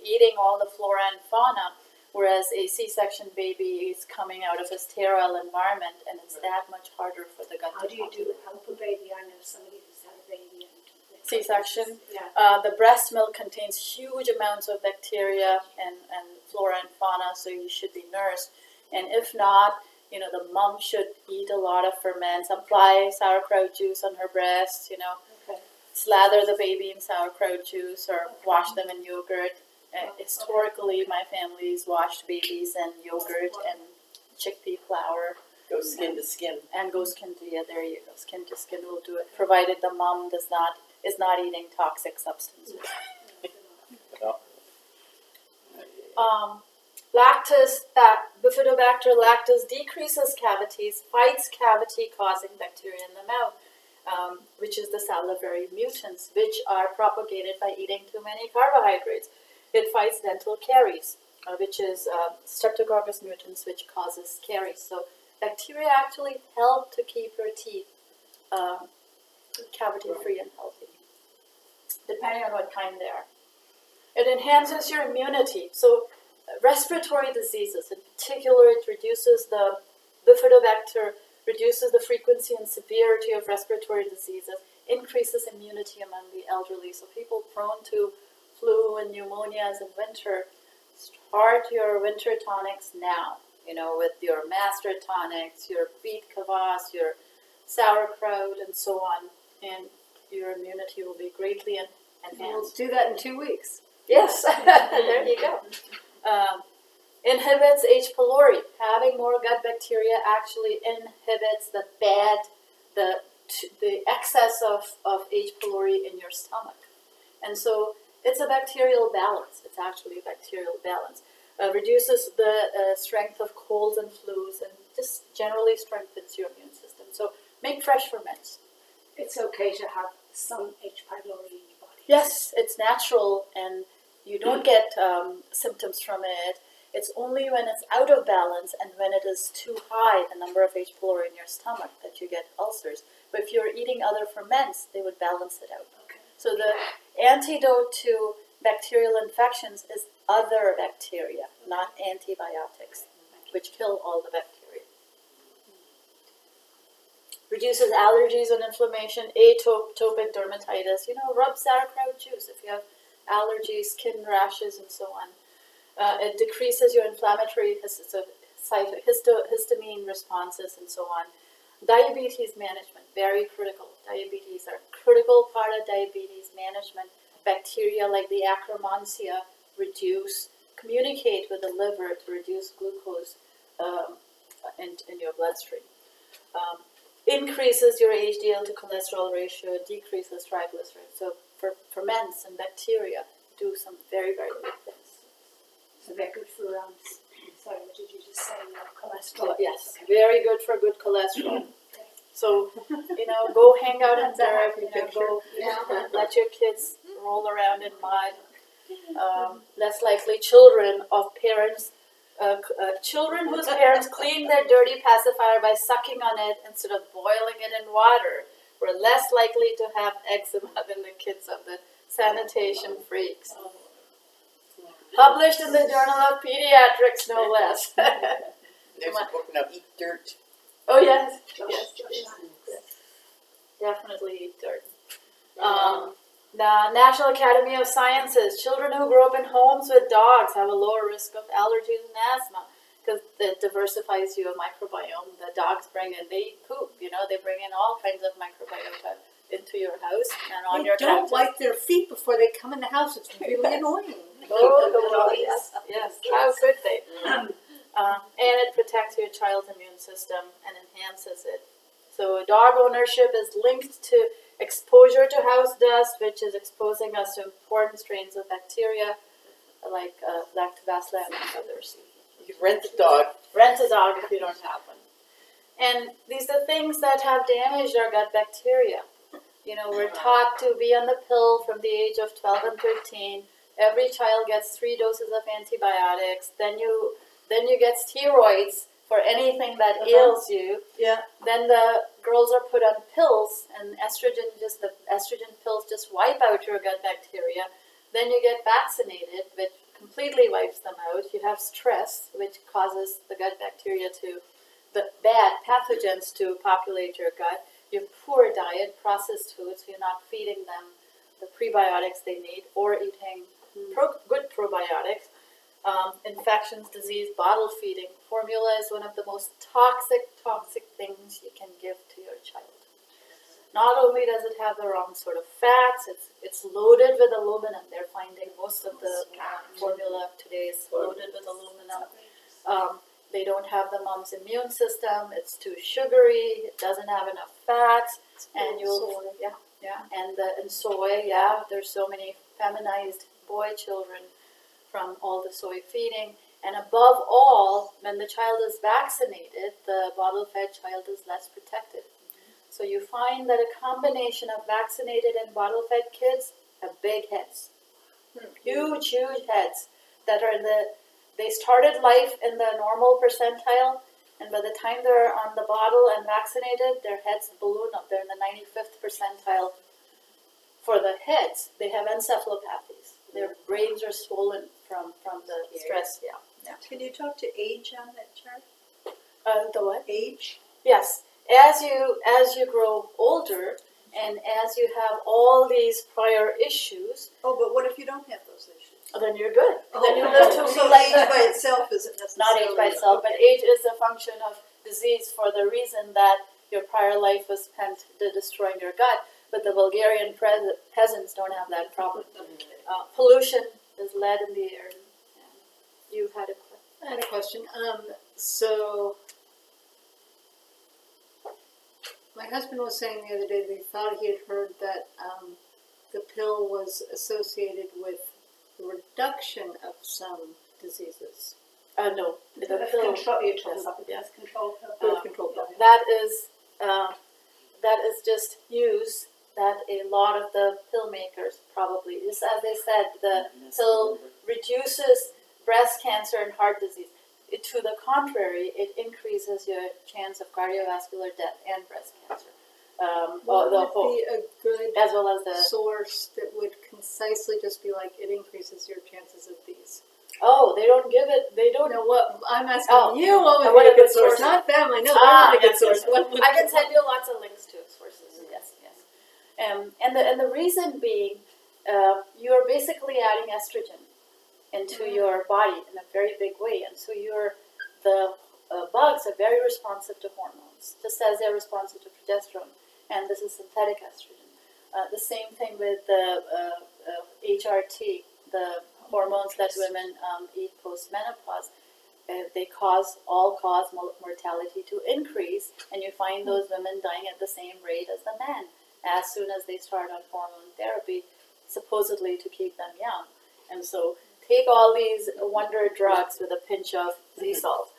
eating all the flora and fauna, whereas a C-section baby is coming out of a sterile environment, and it's that much harder for the gut How to do you populate. help a baby? I know somebody who's had a baby and C-section. Yeah. The breast milk contains huge amounts of bacteria and flora and fauna, so you should be nursed. And if not, the mom should eat a lot of ferments, apply sauerkraut juice on her breast, Okay. slather the baby in sauerkraut juice or wash them in yogurt. Historically, my family's washed babies in yogurt and chickpea flour. Go skin to skin. And go skin to, there you go, skin to skin will do it, provided the mom is not eating toxic substances. Lactose, Bifidobacter lactose decreases cavities, fights cavity-causing bacteria in the mouth, which is the salivary mutants, which are propagated by eating too many carbohydrates. It fights dental caries, which is Streptococcus mutans, which causes caries. So bacteria actually help to keep your teeth cavity-free and healthy, depending on what kind they are. It enhances your immunity. So respiratory diseases, in particular, it reduces the bifidobacter, reduces the frequency and severity of respiratory diseases, increases immunity among the elderly. So people prone to flu and pneumonias in winter, start your winter tonics now, with your master tonics, your beet kvass, your sauerkraut, and so on, and your immunity will be greatly We'll enhanced. do that in 2 weeks. Yes, there you go. Inhibits H. pylori. Having more gut bacteria actually inhibits the excess of H. pylori in your stomach. And so it's a bacterial balance. It's actually a bacterial balance. Reduces the strength of colds and flus and just generally strengthens your immune system. So make fresh ferments. It's okay to have some H. pylori in your body. Yes, it's natural and you don't get symptoms from it. It's only when it's out of balance and when it is too high, the number of H. pylori in your stomach, that you get ulcers. But if you're eating other ferments, they would balance it out. Okay. So the antidote to bacterial infections is other bacteria, not antibiotics, which kill all the bacteria. Reduces allergies and inflammation, atopic dermatitis. Rub sauerkraut juice if you have allergies, skin rashes, and so on. It decreases your inflammatory histamine responses and so on. Diabetes management, very critical. Diabetes are a critical part of diabetes management. Bacteria like the Akkermansia communicate with the liver to reduce glucose in your bloodstream. Increases your HDL to cholesterol ratio, decreases triglycerides. So ferments and bacteria do some very, very good things. So they're good for, sorry, what did you just say? Cholesterol? Yes, very good for good cholesterol. So, go hang out in Zurich, go let your kids roll around in mud. Less likely children of parents, children whose parents cleaned their dirty pacifier by sucking on it instead of boiling it in water were less likely to have eczema than the kids of the sanitation freaks. Published in the Journal of Pediatrics, no less. There's a book now, Eat Dirt. Oh, yes. Josh, Yes. Josh Lyons. Definitely eat dirt. The National Academy of Sciences, children who grow up in homes with dogs have a lower risk of allergies and asthma because it diversifies your microbiome. The dogs they eat poop, they bring in all kinds of microbiota into your house and on your Don't couches. wipe their feet before they come in the house. It's really annoying. Yes. How could they? And it protects your child's immune system and enhances it. So dog ownership is linked to exposure to house dust, which is exposing us to important strains of bacteria like Lactobacillus and others. You can rent a dog. Rent a dog if you don't have one. And these are things that have damaged our gut bacteria. We're taught to be on the pill from the age of 12 and 13. Every child gets 3 doses of antibiotics. Then you get steroids for anything that ails you. Yeah. Then the girls are put on pills, and the estrogen pills just wipe out your gut bacteria. Then you get vaccinated, which completely wipes them out. You have stress, which causes the gut bacteria the bad pathogens to populate your gut. You have poor diet, processed foods, you're not feeding them the prebiotics they need or eating good probiotics. Infections, disease, bottle feeding. Formula is one of the most toxic things you can give to your child. Not only does it have the wrong sort of fats, it's loaded with aluminum. They're finding most of the formula today is loaded with aluminum. They don't have the mom's immune system. It's too sugary. It doesn't have enough fats, and and soy. Yeah, there's so many feminized boy children from all the soy feeding. And above all, when the child is vaccinated, the bottle-fed child is less protected. So you find that a combination of vaccinated and bottle-fed kids have big heads. Huge heads that are they started life in the normal percentile, and by the time they're on the bottle and vaccinated, their heads balloon up. They're in the 95th percentile for the heads. They have encephalopathies. Their brains are swollen from the stress. Yeah. Can you talk to age on that chart? The what? Age? Yes. As you grow older, and as you have all these prior issues, Oh, but what if you don't have those issues? then you're good. Oh, Then you live to so be age by itself isn't not necessarily. age by itself, but age is a function of disease for the reason that your prior life was spent destroying your gut. But the Bulgarian peasants don't have that problem. Pollution, there's lead in the air. You had a question. I had a question. So my husband was saying the other day that he thought he had heard that the pill was associated with the reduction of some diseases. No, the Birth pill. control, you're talking Yes, about the yes. birth control pill. Birth control pill. That is just use that a lot of the pill makers probably, just as they said, the pill reduces breast cancer and heart disease. To the contrary, it increases your chance of cardiovascular death and breast cancer. What The would whole, be a good as well as the source that would concisely just be like, it increases your chances of these? they don't give it. They don't. No, what I'm asking Oh, you, what would what be a a good good source? source. Not them. I know they're not a good Yes, source. yes. What would I can send you lots of links to sources. Yes. And the reason being, you're basically adding estrogen into your body in a very big way, and so the bugs are very responsive to hormones, just as they're responsive to progesterone, and this is synthetic estrogen. The same thing with the HRT, the hormones that women eat post-menopause. They cause mortality to increase, and you find those women dying at the same rate as the men as soon as they start on hormone therapy, supposedly to keep them young. And so take all these wonder drugs with a pinch of sea salt.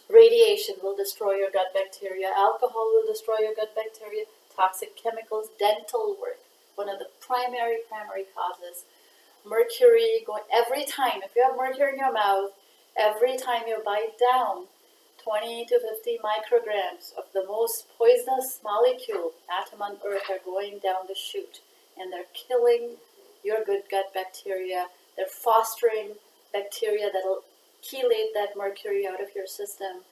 Radiation will destroy your gut bacteria. Alcohol will destroy your gut bacteria. Toxic chemicals, dental work, one of the primary causes. Mercury, every time, if you have mercury in your mouth, every time you bite down, 20 to 50 micrograms of the most poisonous molecule, atom on Earth, are going down the chute. And they're killing your good gut bacteria. They're fostering bacteria that'll chelate that mercury out of your system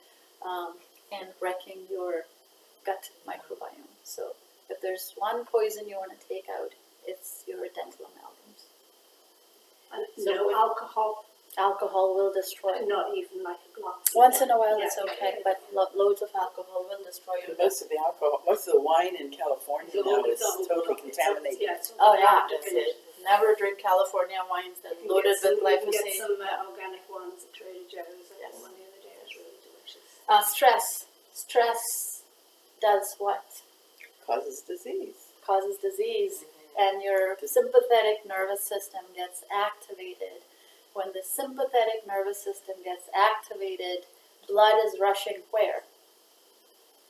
and wrecking your gut microbiome. So if there's one poison you want to take out, it's your dental amalgams. And no alcohol, Alcohol will destroy. not even like a glass. Once in a while it's Yeah. okay, but loads of alcohol will destroy your gut. Most of the alcohol, most of the wine in California now is totally contaminated. Oh yeah, never drink California wines that are loaded with You can get glyphosate. some organic ones at Trader Joe's. I had one the other day. It was really delicious. Stress does what? Causes disease. Causes disease, and your sympathetic nervous system gets activated. When the sympathetic nervous system gets activated, blood is rushing where?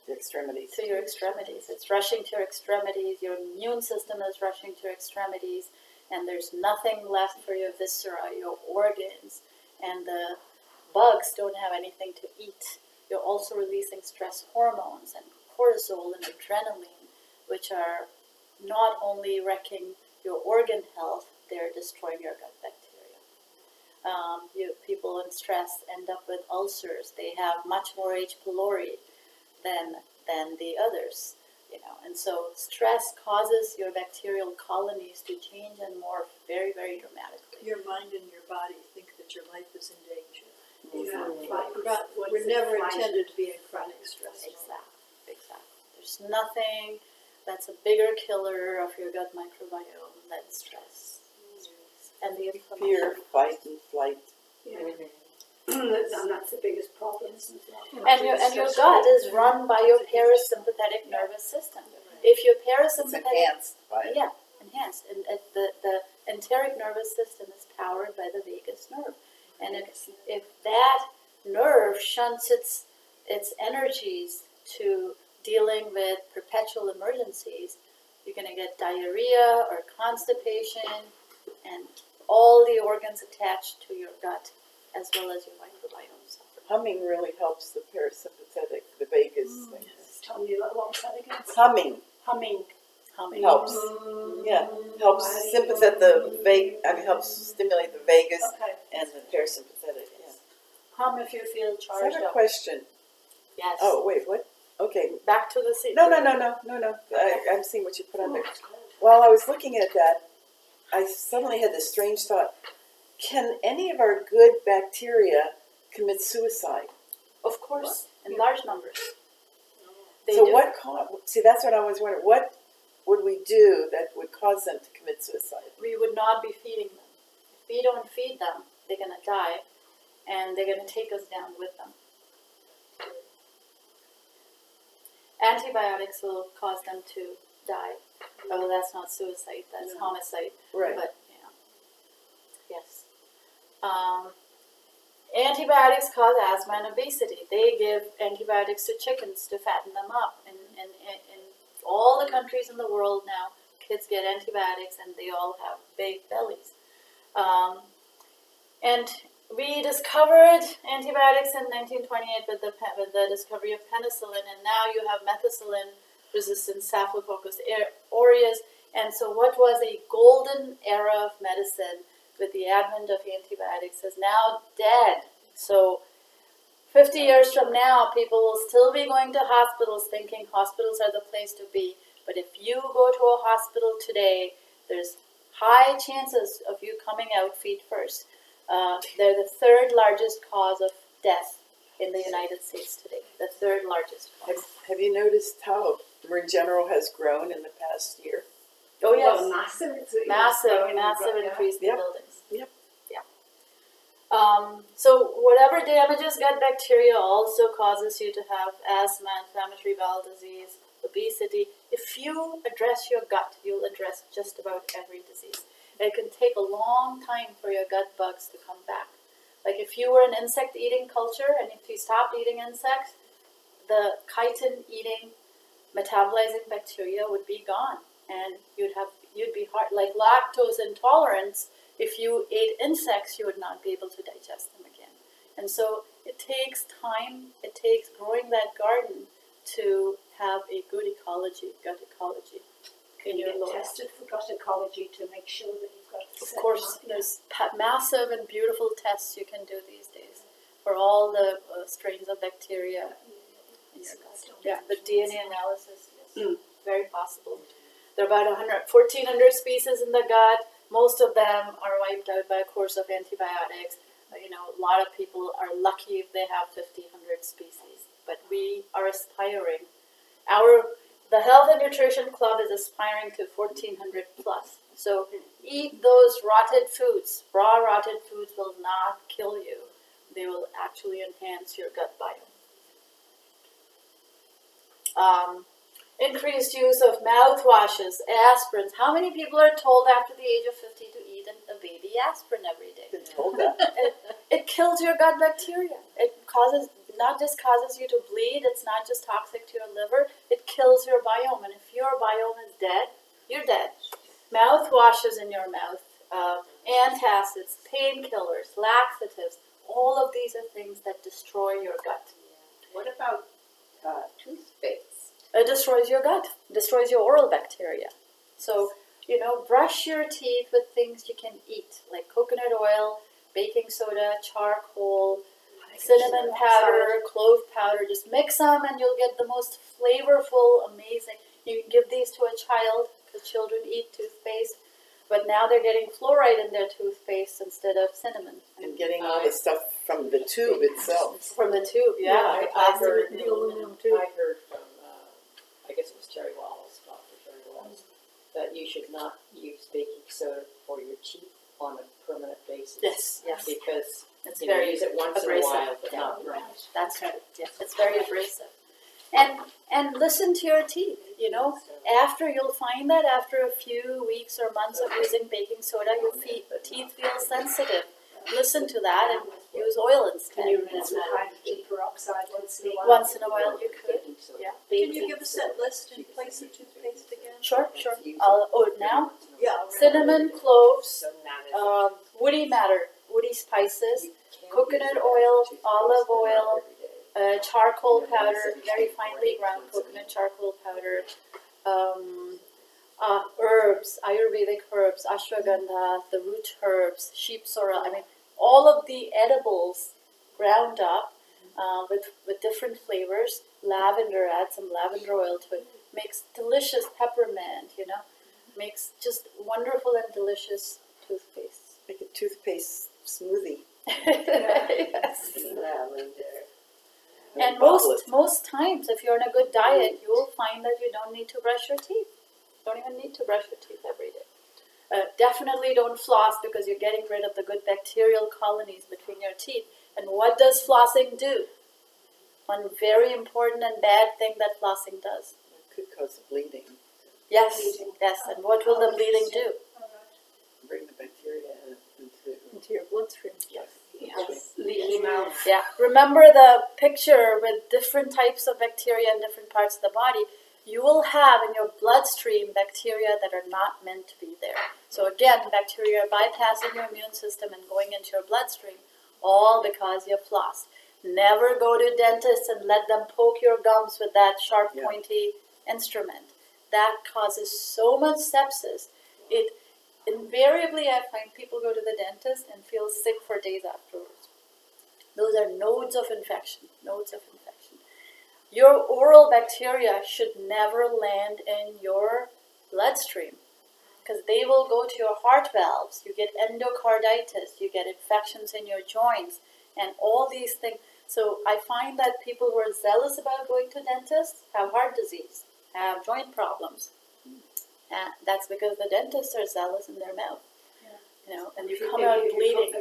The extremities. To your extremities. It's rushing to your extremities. Your immune system is rushing to your extremities, and there's nothing left for your viscera, your organs, and the bugs don't have anything to eat. You're also releasing stress hormones and cortisol and adrenaline, which are not only wrecking your organ health, they're destroying your gut bacteria. People in stress end up with ulcers. They have much more H. pylori than the others, and so stress causes your bacterial colonies to change and morph very, very dramatically. Your mind and your body think that your life is in danger. What We're is it, never flight? intended to be in chronic stress. Exactly. There's nothing that's a bigger killer of your gut microbiome than stress. And the inflammation. Fear, fight, and flight. And that's the biggest problem. And your gut is run by your parasympathetic nervous system. If your It's parasympathetic enhanced by it. enhanced, and the enteric nervous system is powered by the vagus nerve, and if that nerve shunts its energies to dealing with perpetual emergencies, you're going to get diarrhea or constipation, and all the organs attached to your gut, as well as your microbiome, suffer. humming really helps the parasympathetic, the vagus thing. Tell me what was that again? Humming Humming. helps. Yeah, helps sympathetic helps stimulate the vagus Okay. and the parasympathetic. Yeah. Hum if you feel I charged have a up. question. Yes. Oh wait, what? Okay. Back to the seat. No. I'm seeing what you put on there. While I was looking at that, I suddenly had this strange thought. Can any of our good bacteria commit suicide? Of course, in large numbers. They So do. see, that's what I was wondering. What would we do that would cause them to commit suicide? We would not be feeding them. If we don't feed them, they're gonna die, and they're gonna take us down with them. Antibiotics will cause them to die. Oh, that's not suicide, that's homicide. Right. But, yeah. Yes. Antibiotics cause asthma and obesity. They give antibiotics to chickens to fatten them up. In all the countries in the world now, kids get antibiotics and they all have big bellies. And we discovered antibiotics in 1928 with the discovery of penicillin, and now you have methicillin-resistant Staphylococcus aureus. And so what was a golden era of medicine with the advent of antibiotics is now dead. So 50 years from now, people will still be going to hospitals thinking hospitals are the place to be. But if you go to a hospital today, there's high chances of you coming out feet first. They're the third largest cause of death in the United States today. The third largest cause. Have you noticed how Marin General has grown in the past year? Oh yes, Well, massive. massive increase in Yep. buildings. Yep. Yeah. So whatever damages gut bacteria also causes you to have asthma, inflammatory bowel disease, obesity. If you address your gut, you'll address just about every disease. It can take a long time for your gut bugs to come back. Like if you were an insect-eating culture, and if you stopped eating insects, the chitin-eating, metabolizing bacteria would be gone, and you'd be hard, like lactose intolerance. If you ate insects, you would not be able to digest them again. And so it takes time. It takes growing that garden to have a good ecology, gut ecology. Can you get tested for gut ecology to make sure that you've got the Of same course, amount? there's massive and beautiful tests you can do these days for all the strains of bacteria. Yeah, the DNA analysis is very possible. There are about 1,400 species in the gut. Most of them are wiped out by a course of antibiotics. A lot of people are lucky if they have 1,500 species, but we are aspiring. The Health and Nutrition Club is aspiring to 1,400 plus. So eat those rotted foods. Raw rotted foods will not kill you. They will actually enhance your gut biome. Increased use of mouthwashes, aspirins. How many people are told after the age of 50 to eat a baby aspirin every day? Been told that. It kills your gut bacteria. It not just causes you to bleed, it's not just toxic to your liver, it kills your biome. And if your biome is dead, you're dead. Mouthwashes in your mouth, antacids, painkillers, laxatives, all of these are things that destroy your gut. What about toothpaste? It destroys your gut, destroys your oral bacteria. So, brush your teeth with things you can eat, like coconut oil, baking soda, charcoal, cinnamon powder, clove powder. Just mix them and you'll get the most flavorful, amazing. You can give these to a child because children eat toothpaste, but now they're getting fluoride in their toothpaste instead of cinnamon. And getting all the stuff from the tube itself. From the tube, yeah. the I plastic heard, and the aluminum tube. I heard from, I guess it was Terry Walls, Dr. Terry Walls, that you should not use baking soda for your teeth on a permanent basis. Yes, yes. Because It's you very use it once abrasive. in a while, but Yeah, not right. much. That's right. Yes, it's very abrasive. And listen to your teeth. After you'll find that after a few weeks or months of using baking soda, your teeth feel sensitive. Listen to that and use oil instead. Can you rinse with hydrogen peroxide once in a while? Once in a while you could. Baking soda. Yeah. Baking Can you give us soda. that list in place of toothpaste again? Sure. Now? Yeah. Cinnamon, cloves, So not as woody woody spices, coconut oil, olive oil, charcoal powder, very finely ground coconut charcoal powder, herbs, Ayurvedic herbs, ashwagandha, the root herbs, sheep sorrel. I mean, all of the edibles ground up with different flavors. Lavender, add some lavender oil to it. Makes delicious peppermint, makes just wonderful and delicious toothpaste. Make a toothpaste smoothie. Yes. Lavender. And Bottle it. most times, if you're on a good diet, you will find that you don't need to brush your teeth. Don't even need to brush your teeth every day. Definitely don't floss because you're getting rid of the good bacterial colonies between your teeth. And what does flossing do? One very important and bad thing that flossing does. It could cause bleeding. Yes, yes. And what will the bleeding do? Bring the bacteria into your bloodstream. Yes. Leaky mouth. Yeah. Remember the picture with different types of bacteria in different parts of the body. You will have in your bloodstream bacteria that are not meant to be there. So again, bacteria are bypassing your immune system and going into your bloodstream, all because you flossed. Never go to dentists and let them poke your gums with that sharp, pointy instrument. That causes so much sepsis. It invariably, I find people go to the dentist and feel sick for days afterwards. Those are nodes of infection. Nodes of infection. Your oral bacteria should never land in your bloodstream because they will go to your heart valves. You get endocarditis. You get infections in your joints and all these things. So I find that people who are zealous about going to dentists have heart disease, have joint problems. And that's because the dentists are zealous in their mouth. And you come out bleeding.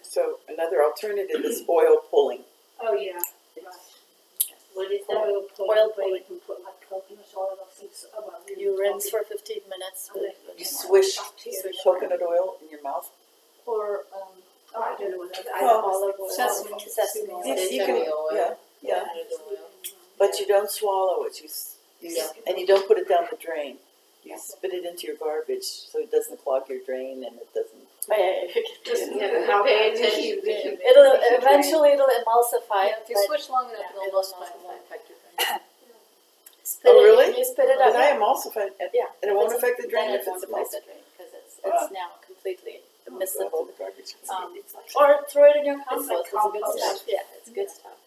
So another alternative is oil pulling. Oh, yeah. What is that? Oil Oil where you pulling. can put like coconut oil or some You rinse for 15 minutes. You swish coconut oil in your mouth. Or I don't know what that Olive oil. Sesame. Sesame oil. You can, oil. yeah. Avocado oil. But you don't swallow it. And you don't put it down the drain. You spit it into your garbage so it doesn't clog your drain and it doesn't. Yeah, pay attention. It'll emulsify. if you switch long enough, it'll emulsify and won't affect your brain. Spit Oh, it, really? You spit it But out. I emulsify it. Yeah. And it won't affect the drain Then if it won't it's affect the emulsified. drain because it's now completely Grab all the garbage. or throw it in your compost. like It's good compost. stuff. Yeah, it's good stuff.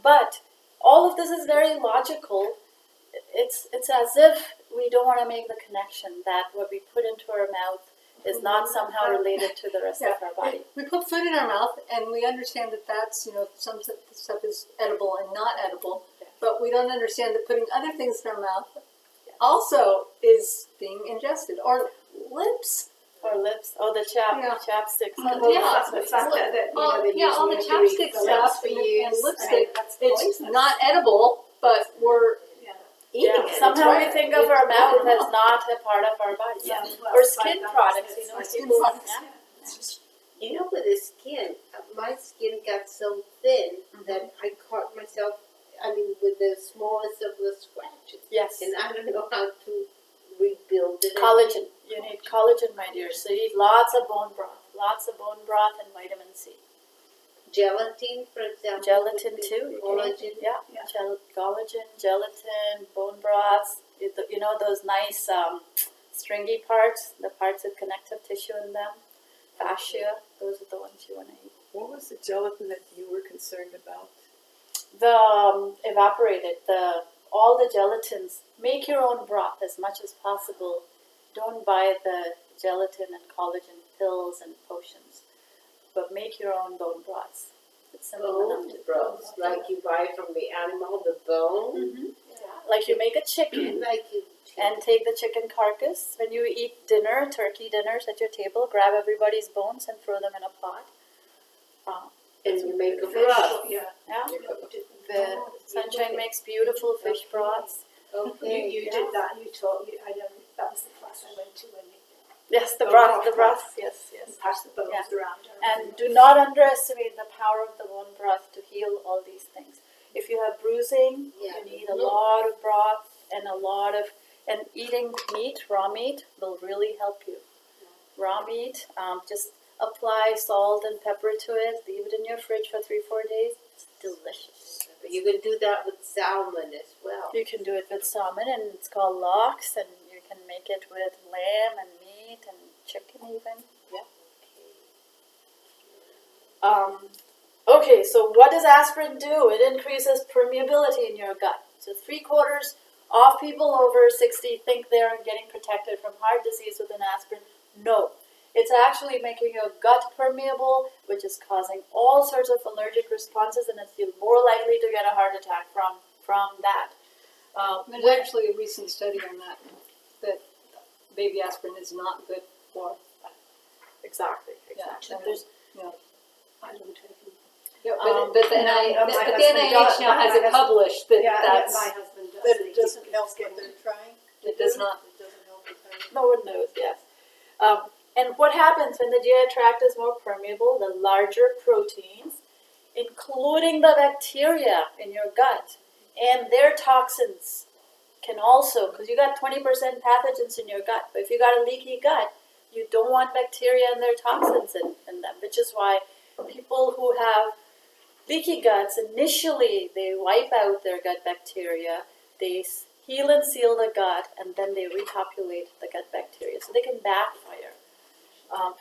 But all of this is very logical. It's as if we don't want to make the connection that what we put into our mouth is not somehow related to the rest of our body. We put food in our mouth, and we understand that that's, some stuff is edible and not edible, but we don't understand that putting other things in our mouth also is being ingested. Or lips. Or lips. Oh, the chapsticks. Yeah. The fact that All they use all the mercury chapstick for stuff lips and lipstick, That's it's poisonous. not edible, but we're eating it. Somehow It's we think of our mouth as not a part of our body. Yeah. Or skin products, Skin people. products. Yeah. With the skin, my skin got so thin that I caught myself, with the smallest of the scratches. Yes. And I don't know how to rebuild it. Collagen. You need collagen, my dear. So you need lots of bone broth. Lots of bone broth and vitamin C. Gelatin, for example. Gelatin would be too. Collagen. Collagen, gelatin, bone broths. Those nice stringy parts, the parts with connective tissue in them. Fascia. Those are the ones you want to eat. What was the gelatin that you were concerned about? The evaporated, all the gelatins. Make your own broth as much as possible. Don't buy the gelatin and collagen pills and potions, but make your own bone broths. It's simple enough Bone to broths, like you buy from the animal, the bone. Mm-hmm. Like you make a chicken Like you. and take the chicken carcass. When you eat dinner, turkey dinners at your table, grab everybody's bones and throw them in a pot. And you make a Fish, broth. Yeah. The Sunshine makes beautiful fish broths. Okay. You did that. You taught. That was the class I went to when you Yes, the broth. Yes. passed the bones Yeah. around. And do not underestimate the power of the bone broth to heal all these things. If you have bruising, you need a lot of broth and eating meat, raw meat, will really help you. Raw meat, just apply salt and pepper to it, leave it in your fridge for 3-4 days. It's delicious. But you can do that with salmon as well. You can do it with salmon, and it's called lox, and you can make it with lamb and meat and chicken even. Yeah. Okay, so what does aspirin do? It increases permeability in your gut. So 3/4 of people over 60 think they're getting protected from heart disease with an aspirin. No. It's actually making your gut permeable, which is causing all sorts of allergic responses, and it's you're more likely to get a heart attack from that. There's actually a recent study on that baby aspirin is not good for. Exactly. Yeah. And there's I don't take them. Yeah, Um, but the NIH now has it published that that's, my husband does. That and it he doesn't keeps help getting what they're trying? it does not. It doesn't help with that? no one knows, yes. And what happens when the GI tract is more permeable? The larger proteins, including the bacteria in your gut, and their toxins can also, because you got 20% pathogens in your gut, but if you got a leaky gut, you don't want bacteria and their toxins in them, which is why people who have leaky guts, initially they wipe out their gut bacteria, they heal and seal the gut, and then they repopulate the gut bacteria. So they can backfire.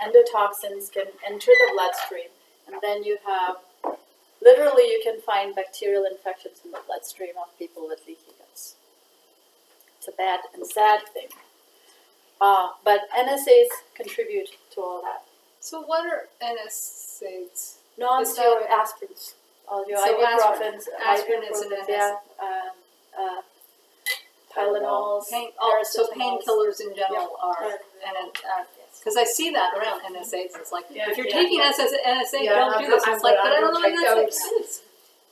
Endotoxins can enter the bloodstream, and then you have, literally you can find bacterial infections in the bloodstream of people with leaky guts. It's a bad and sad thing. But NSAIDs contribute to all that. So what are NSAIDs? Non-steroid aspirins. All your So ibuprofens, aspirin is an ibuprofens, NSAID. Tylenols, So paracetamols. painkillers in general are, because I see that around NSAIDs. It's like, if you're taking NSAID, don't do this. It's like, but I don't know what NSAID is.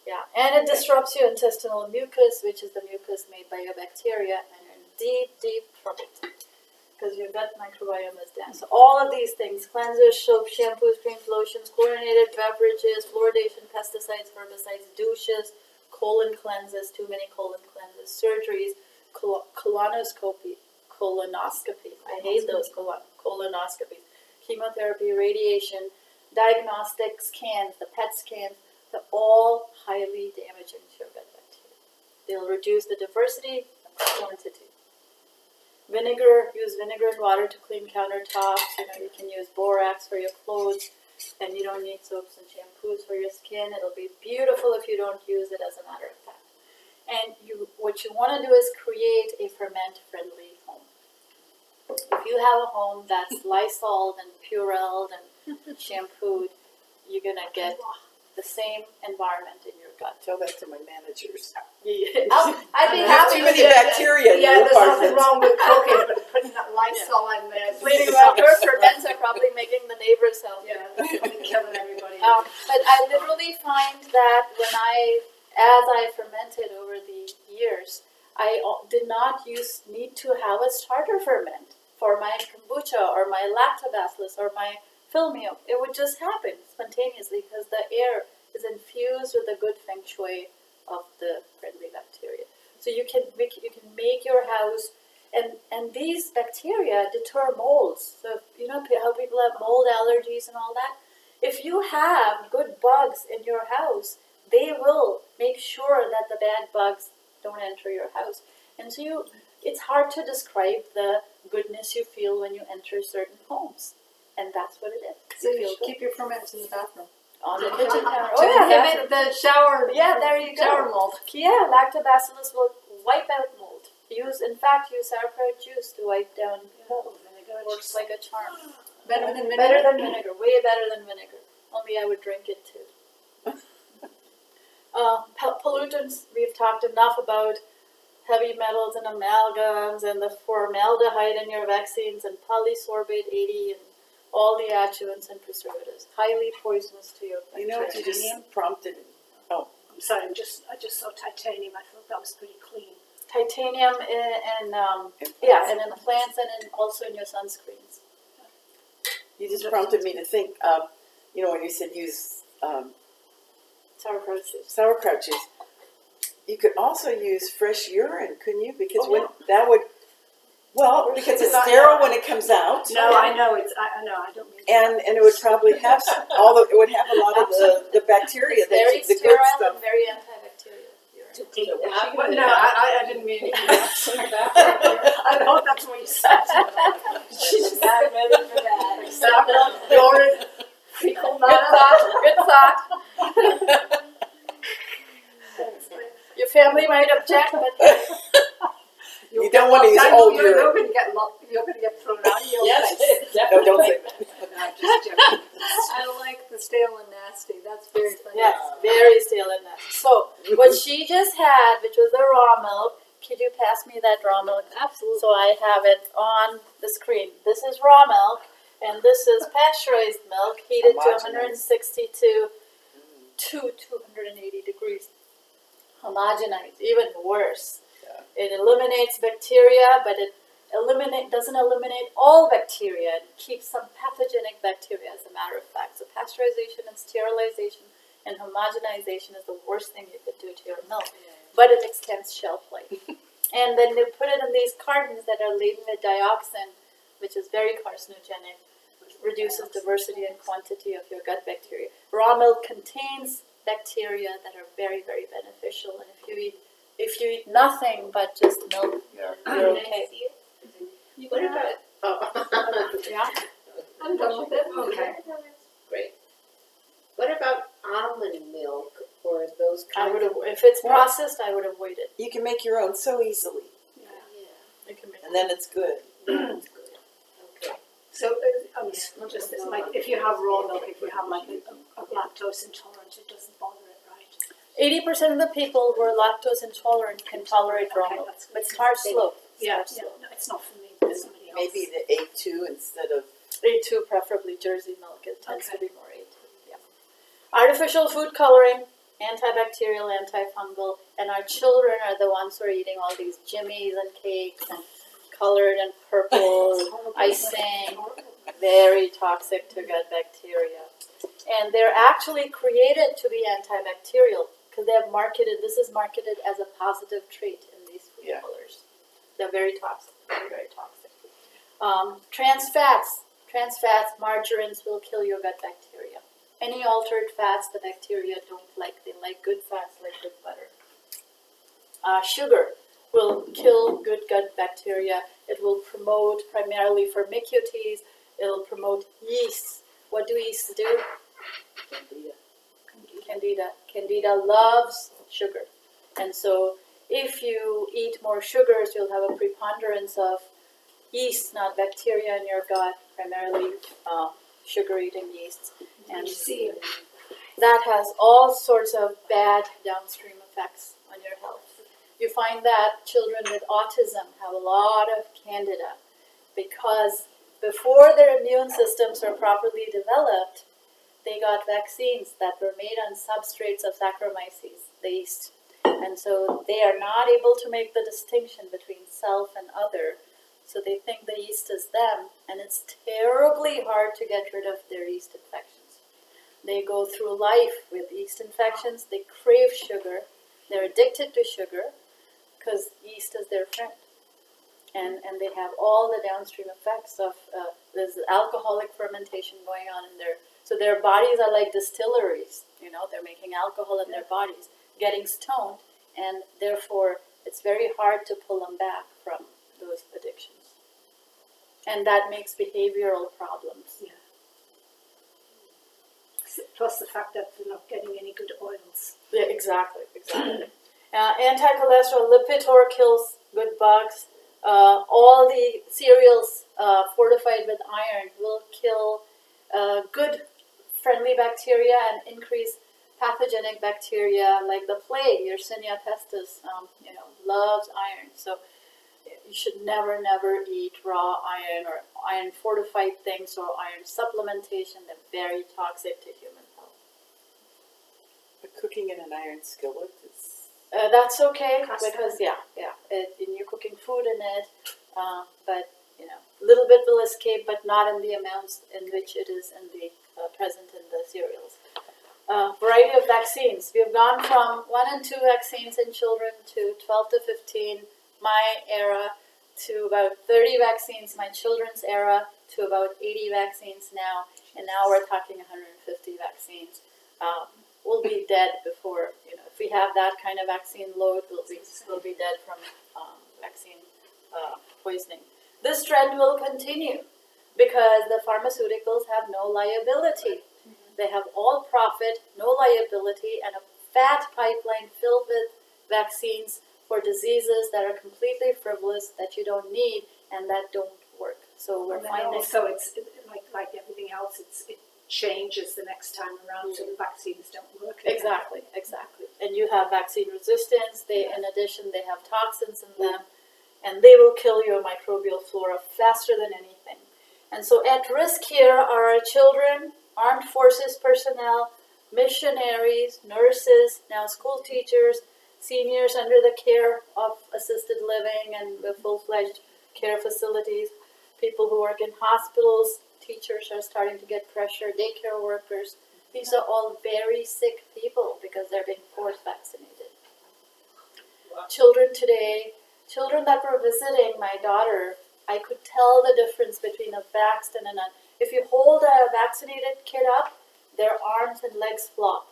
Yeah, and it disrupts your intestinal mucus, which is the mucus made by your bacteria, and you're in deep trouble because your gut microbiome is down. So all of these things, cleansers, soap, shampoos, creams, lotions, chlorinated beverages, fluoridation, pesticides, herbicides, douches, colon cleanses, too many colon cleanses, surgeries, colonoscopy, I hate those colonoscopies, chemotherapy, radiation, diagnostic scans, the PET scans, they're all highly damaging to your gut bacteria. They'll reduce the diversity and the quantity. Vinegar, use vinegar and water to clean countertops. You can use borax for your clothes, and you don't need soaps and shampoos for your skin. It'll be beautiful if you don't use it, as a matter of fact. And what you want to do is create a ferment-friendly home. If you have a home that's Lysoled and Purelled and shampooed, you're gonna get the same environment in your gut. Tell that to my managers. I'd be You have happy too to many bacteria in Yeah, your there's nothing apartment. wrong with cooking, but putting that Lysol in there. Bleeding around her ferments are probably making the neighbors healthy. Yeah, probably killing everybody. But I literally find that as I fermented over the years, I did not need to have a starter ferment for my kombucha or my lactobacillus or my filmio. It would just happen spontaneously because the air is infused with the good feng shui of the friendly bacteria. So you can make your house, and these bacteria deter molds. So you know how people have mold allergies and all that. If you have good bugs in your house, they will make sure that the bad bugs don't enter your house. And so it's hard to describe the goodness you feel when you enter certain homes. And that's what it is. So you should keep your ferments in the bathroom. On the kitchen counter. To inhibit the shower. Yeah, there you go. Shower mold. Yeah, lactobacillus will wipe out mold. Use sauerkraut juice to wipe down mold. It works like a charm. Better than vinegar. Better than vinegar. Way better than vinegar. Only I would drink it too. Pollutants, we've talked enough about heavy metals and amalgams and the formaldehyde in your vaccines and polysorbate 80 and all the adjuvants and preservatives. Highly poisonous to your bacteria. You know what you just prompted? I'm sorry, I just saw titanium. I thought that was pretty clean. Titanium and in plants and also in your sunscreens. You just prompted me to think, when you said use Sauerkraut juice. sauerkraut juice, you could also use fresh urine, couldn't you? Because Oh, yeah. that would, because it's Not- sterile when it comes out. No, I know it's. I know. I don't mean. and it would probably have it would have a lot of the bacteria, Very the good sterile stuff. and very antibacterial. To clean it up. But no, I didn't mean it. I know that's what you said. She's not ready for that. Stop it, urine, fecal Good matter. thought, good thought. Your family might object, but You don't want to use old You're urine. you're gonna get thrown out of your Yes, place. No, don't say that. No, I'm just joking. I like the stale and nasty, that's very funny. yes, very stale and nasty. So, what she just had, which was the raw milk, could you pass me that raw milk? Absolutely. So I have it on the screen. This is raw milk, and this is pasteurized milk, heated to Homogenized. 162 to 280 degrees. Homogenized, even worse. Yeah. It eliminates bacteria, but it doesn't eliminate all bacteria. It keeps some pathogenic bacteria, as a matter of fact. So pasteurization and sterilization and homogenization is the worst thing you could do to your milk. But it extends shelf life. And then they put it in these cartons that are laden with dioxin, which is very carcinogenic, reduces diversity and quantity of your gut bacteria. Raw milk contains bacteria that are very, very beneficial. And if you eat nothing but just milk, you're okay. What about, Yeah. I'm done with it, okay. great. What about almond milk or those I kinds would of? have, if it's processed, I would avoid it. You can make your own so easily, Yeah, You can make and then it's good. that's good. Okay. So, just this, like, if you have raw milk, if you have like a lactose intolerant, it doesn't bother it, right? 80% of the people who are lactose intolerant can tolerate raw Okay, milk, that's good. but start slow. Yeah, Start slow. no, it's not for me, but somebody else. Maybe the A2 instead of A2, preferably Jersey milk. It tends to Okay. be more A2. Yeah. Artificial food coloring, antibacterial, antifungal, and our children are the ones who are eating all these jimmies and cakes and colored and purple icing. Very toxic to gut bacteria. And they're actually created to be antibacterial because they have this is marketed as a positive trait in these food Yeah. colors. They're very toxic, very, very toxic. Trans fats, margarines will kill your gut bacteria. Any altered fats, the bacteria don't like. They like good fats, like good butter. Sugar will kill good gut bacteria. It will promote primarily Firmicutes. It'll promote yeasts. What do yeasts do? Candida. Candida loves sugar. And so if you eat more sugars, you'll have a preponderance of yeast, not bacteria in your gut, primarily sugar-eating yeasts. And See, that has all sorts of bad downstream effects on your health. You find that children with autism have a lot of candida because before their immune systems are properly developed, they got vaccines that were made on substrates of Saccharomyces, the yeast. And so they are not able to make the distinction between self and other. So they think the yeast is them, and it's terribly hard to get rid of their yeast infections. They go through life with yeast infections, they crave sugar, they're addicted to sugar because yeast is their friend. And they have all the downstream effects of there's alcoholic fermentation going on in so their bodies are like distilleries, they're making alcohol in their bodies, getting stoned, and therefore it's very hard to pull them back from those addictions. And that makes behavioral problems. yeah. Plus the fact that they're not getting any good oils. Yeah, exactly. Anti-cholesterol, Lipitor kills good bugs. All the cereals fortified with iron will kill good friendly bacteria and increase pathogenic bacteria like the plague. Yersinia pestis, loves iron. So you should never eat raw iron or iron fortified things or iron supplementation. They're very toxic to human health. but cooking in an iron skillet is. That's okay Cast because and you're cooking food in it, but a little bit will escape, but not in the amounts in which it is in the present in the cereals. Variety of vaccines. We've gone from 1 and 2 vaccines in children to 12 to 15, my era, to about 30 vaccines my children's era to about 80 vaccines now, and now we're talking 150 vaccines. We'll be dead before, if we have that kind of vaccine load, we'll be dead from vaccine poisoning. This trend will continue because the pharmaceuticals have no liability. They have all profit, no liability, and a fat pipeline filled with vaccines for diseases that are completely frivolous, that you don't need, and that don't work. So we're And then finding... also it's like everything else, it changes the next time around, so the vaccines don't work. Exactly. And you have vaccine resistance. In addition, they have toxins in them, and they will kill your microbial flora faster than anything. And so at risk here are our children, armed forces personnel, missionaries, nurses, now school teachers, seniors under the care of assisted living and the full-fledged care facilities, people who work in hospitals, teachers are starting to get pressure, daycare workers. These are all very sick people because they're being force vaccinated. Children today, children that were visiting my daughter, I could tell the difference between a vaxxed and a non. If you hold a vaccinated kid up, their arms and legs flop.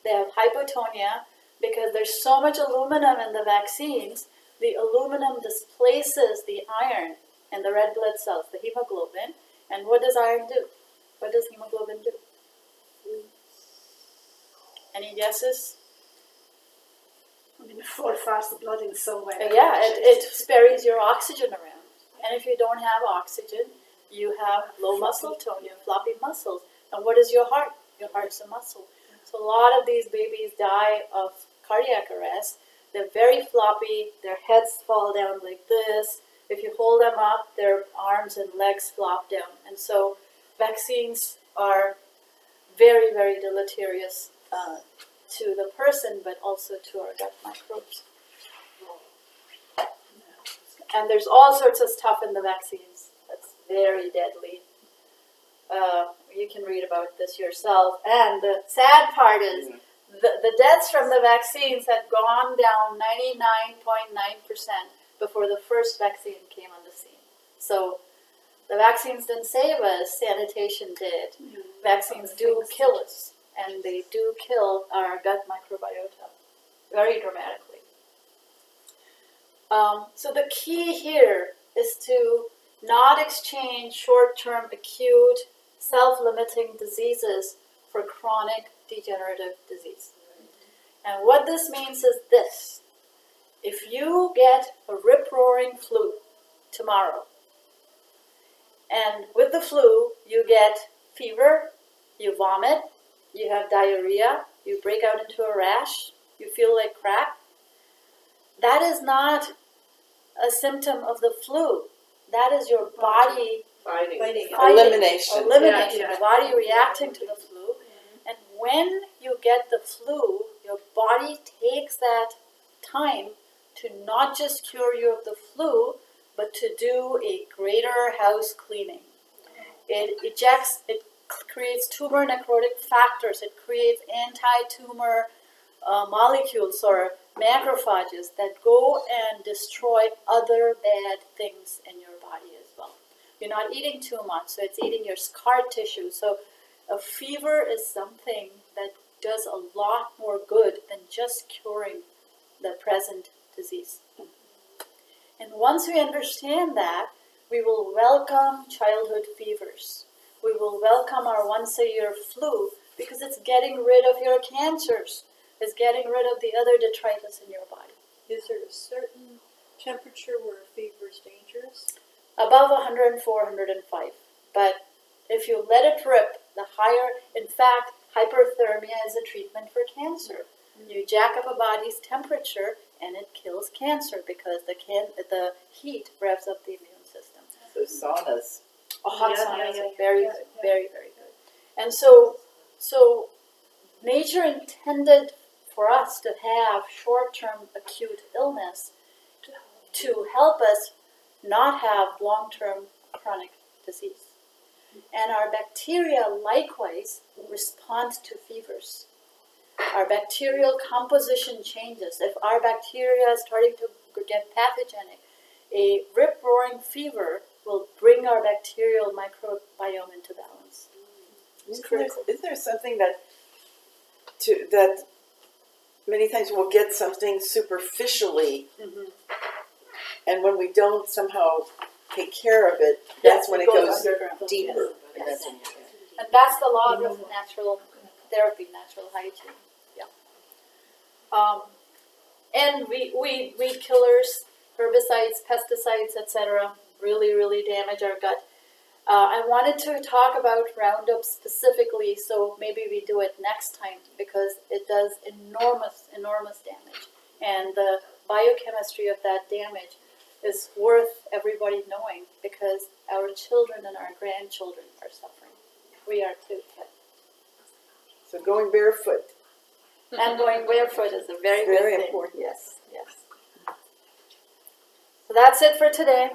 They have hypotonia because there's so much aluminum in the vaccines. The aluminum displaces the iron and the red blood cells, the hemoglobin. And what does iron do? What does hemoglobin do? Any guesses? I mean, it fortifies the blood in some way. Yeah, it spares your oxygen around. And if you don't have oxygen, you have low muscle tone, you have floppy muscles. And what is your heart? Your heart's a muscle. So a lot of these babies die of cardiac arrest. They're very floppy, their heads fall down like this. If you hold them up, their arms and legs flop down. And so vaccines are very, very deleterious to the person, but also to our gut microbes. And there's all sorts of stuff in the vaccines that's very deadly. You can read about this yourself. And the sad part is the deaths from the vaccines had gone down 99.9% before the first vaccine came on the scene. So the vaccines didn't save us, sanitation did. Vaccines do kill us, and they do kill our gut microbiota very dramatically. So the key here is to not exchange short-term acute self-limiting diseases for chronic degenerative disease. And what this means is this. If you get a rip-roaring flu tomorrow, and with the flu you get fever, you vomit, you have diarrhea, you break out into a rash, you feel like crap, that is not a symptom of the flu. That is your body Fighting. Elimination. The body reacting to the flu. And when you get the flu, your body takes that time to not just cure you of the flu, but to do a greater house cleaning. It ejects, it creates tumor necrotic factors, it creates anti-tumor molecules or macrophages that go and destroy other bad things in your body as well. You're not eating too much, so it's eating your scar tissue. So a fever is something that does a lot more good than just curing the present disease. And once we understand that, we will welcome childhood fevers. We will welcome our once-a-year flu because it's getting rid of your cancers. It's getting rid of the other detritus in your body. Is there a certain temperature where a fever is dangerous? Above 104, 105. But if you let it rip, the higher, in fact, hyperthermia is a treatment for cancer. You jack up a body's temperature and it kills cancer because the heat revs up the immune system. So saunas. Hot Yeah, saunas yeah, are very, yeah. very, very good. And so nature intended for us to have short-term acute illness to help us not have long-term chronic disease. And our bacteria likewise respond to fevers. Our bacterial composition changes. If our bacteria is starting to get pathogenic, a rip-roaring fever will bring our bacterial microbiome into balance. It's critical. Isn't there something that many times we'll get something superficially, and when we don't somehow take care of it, that's when it goes underground. deeper. Yes. And that's the law of natural therapy, natural hygiene. Yeah. And weed killers, herbicides, pesticides, etc., really damage our gut. I wanted to talk about Roundup specifically, so maybe we do it next time because it does enormous damage. And the biochemistry of that damage is worth everybody knowing because our children and our grandchildren are suffering. We are too. So going barefoot. And going barefoot is a very Very good thing. important. Yes. So that's it for today.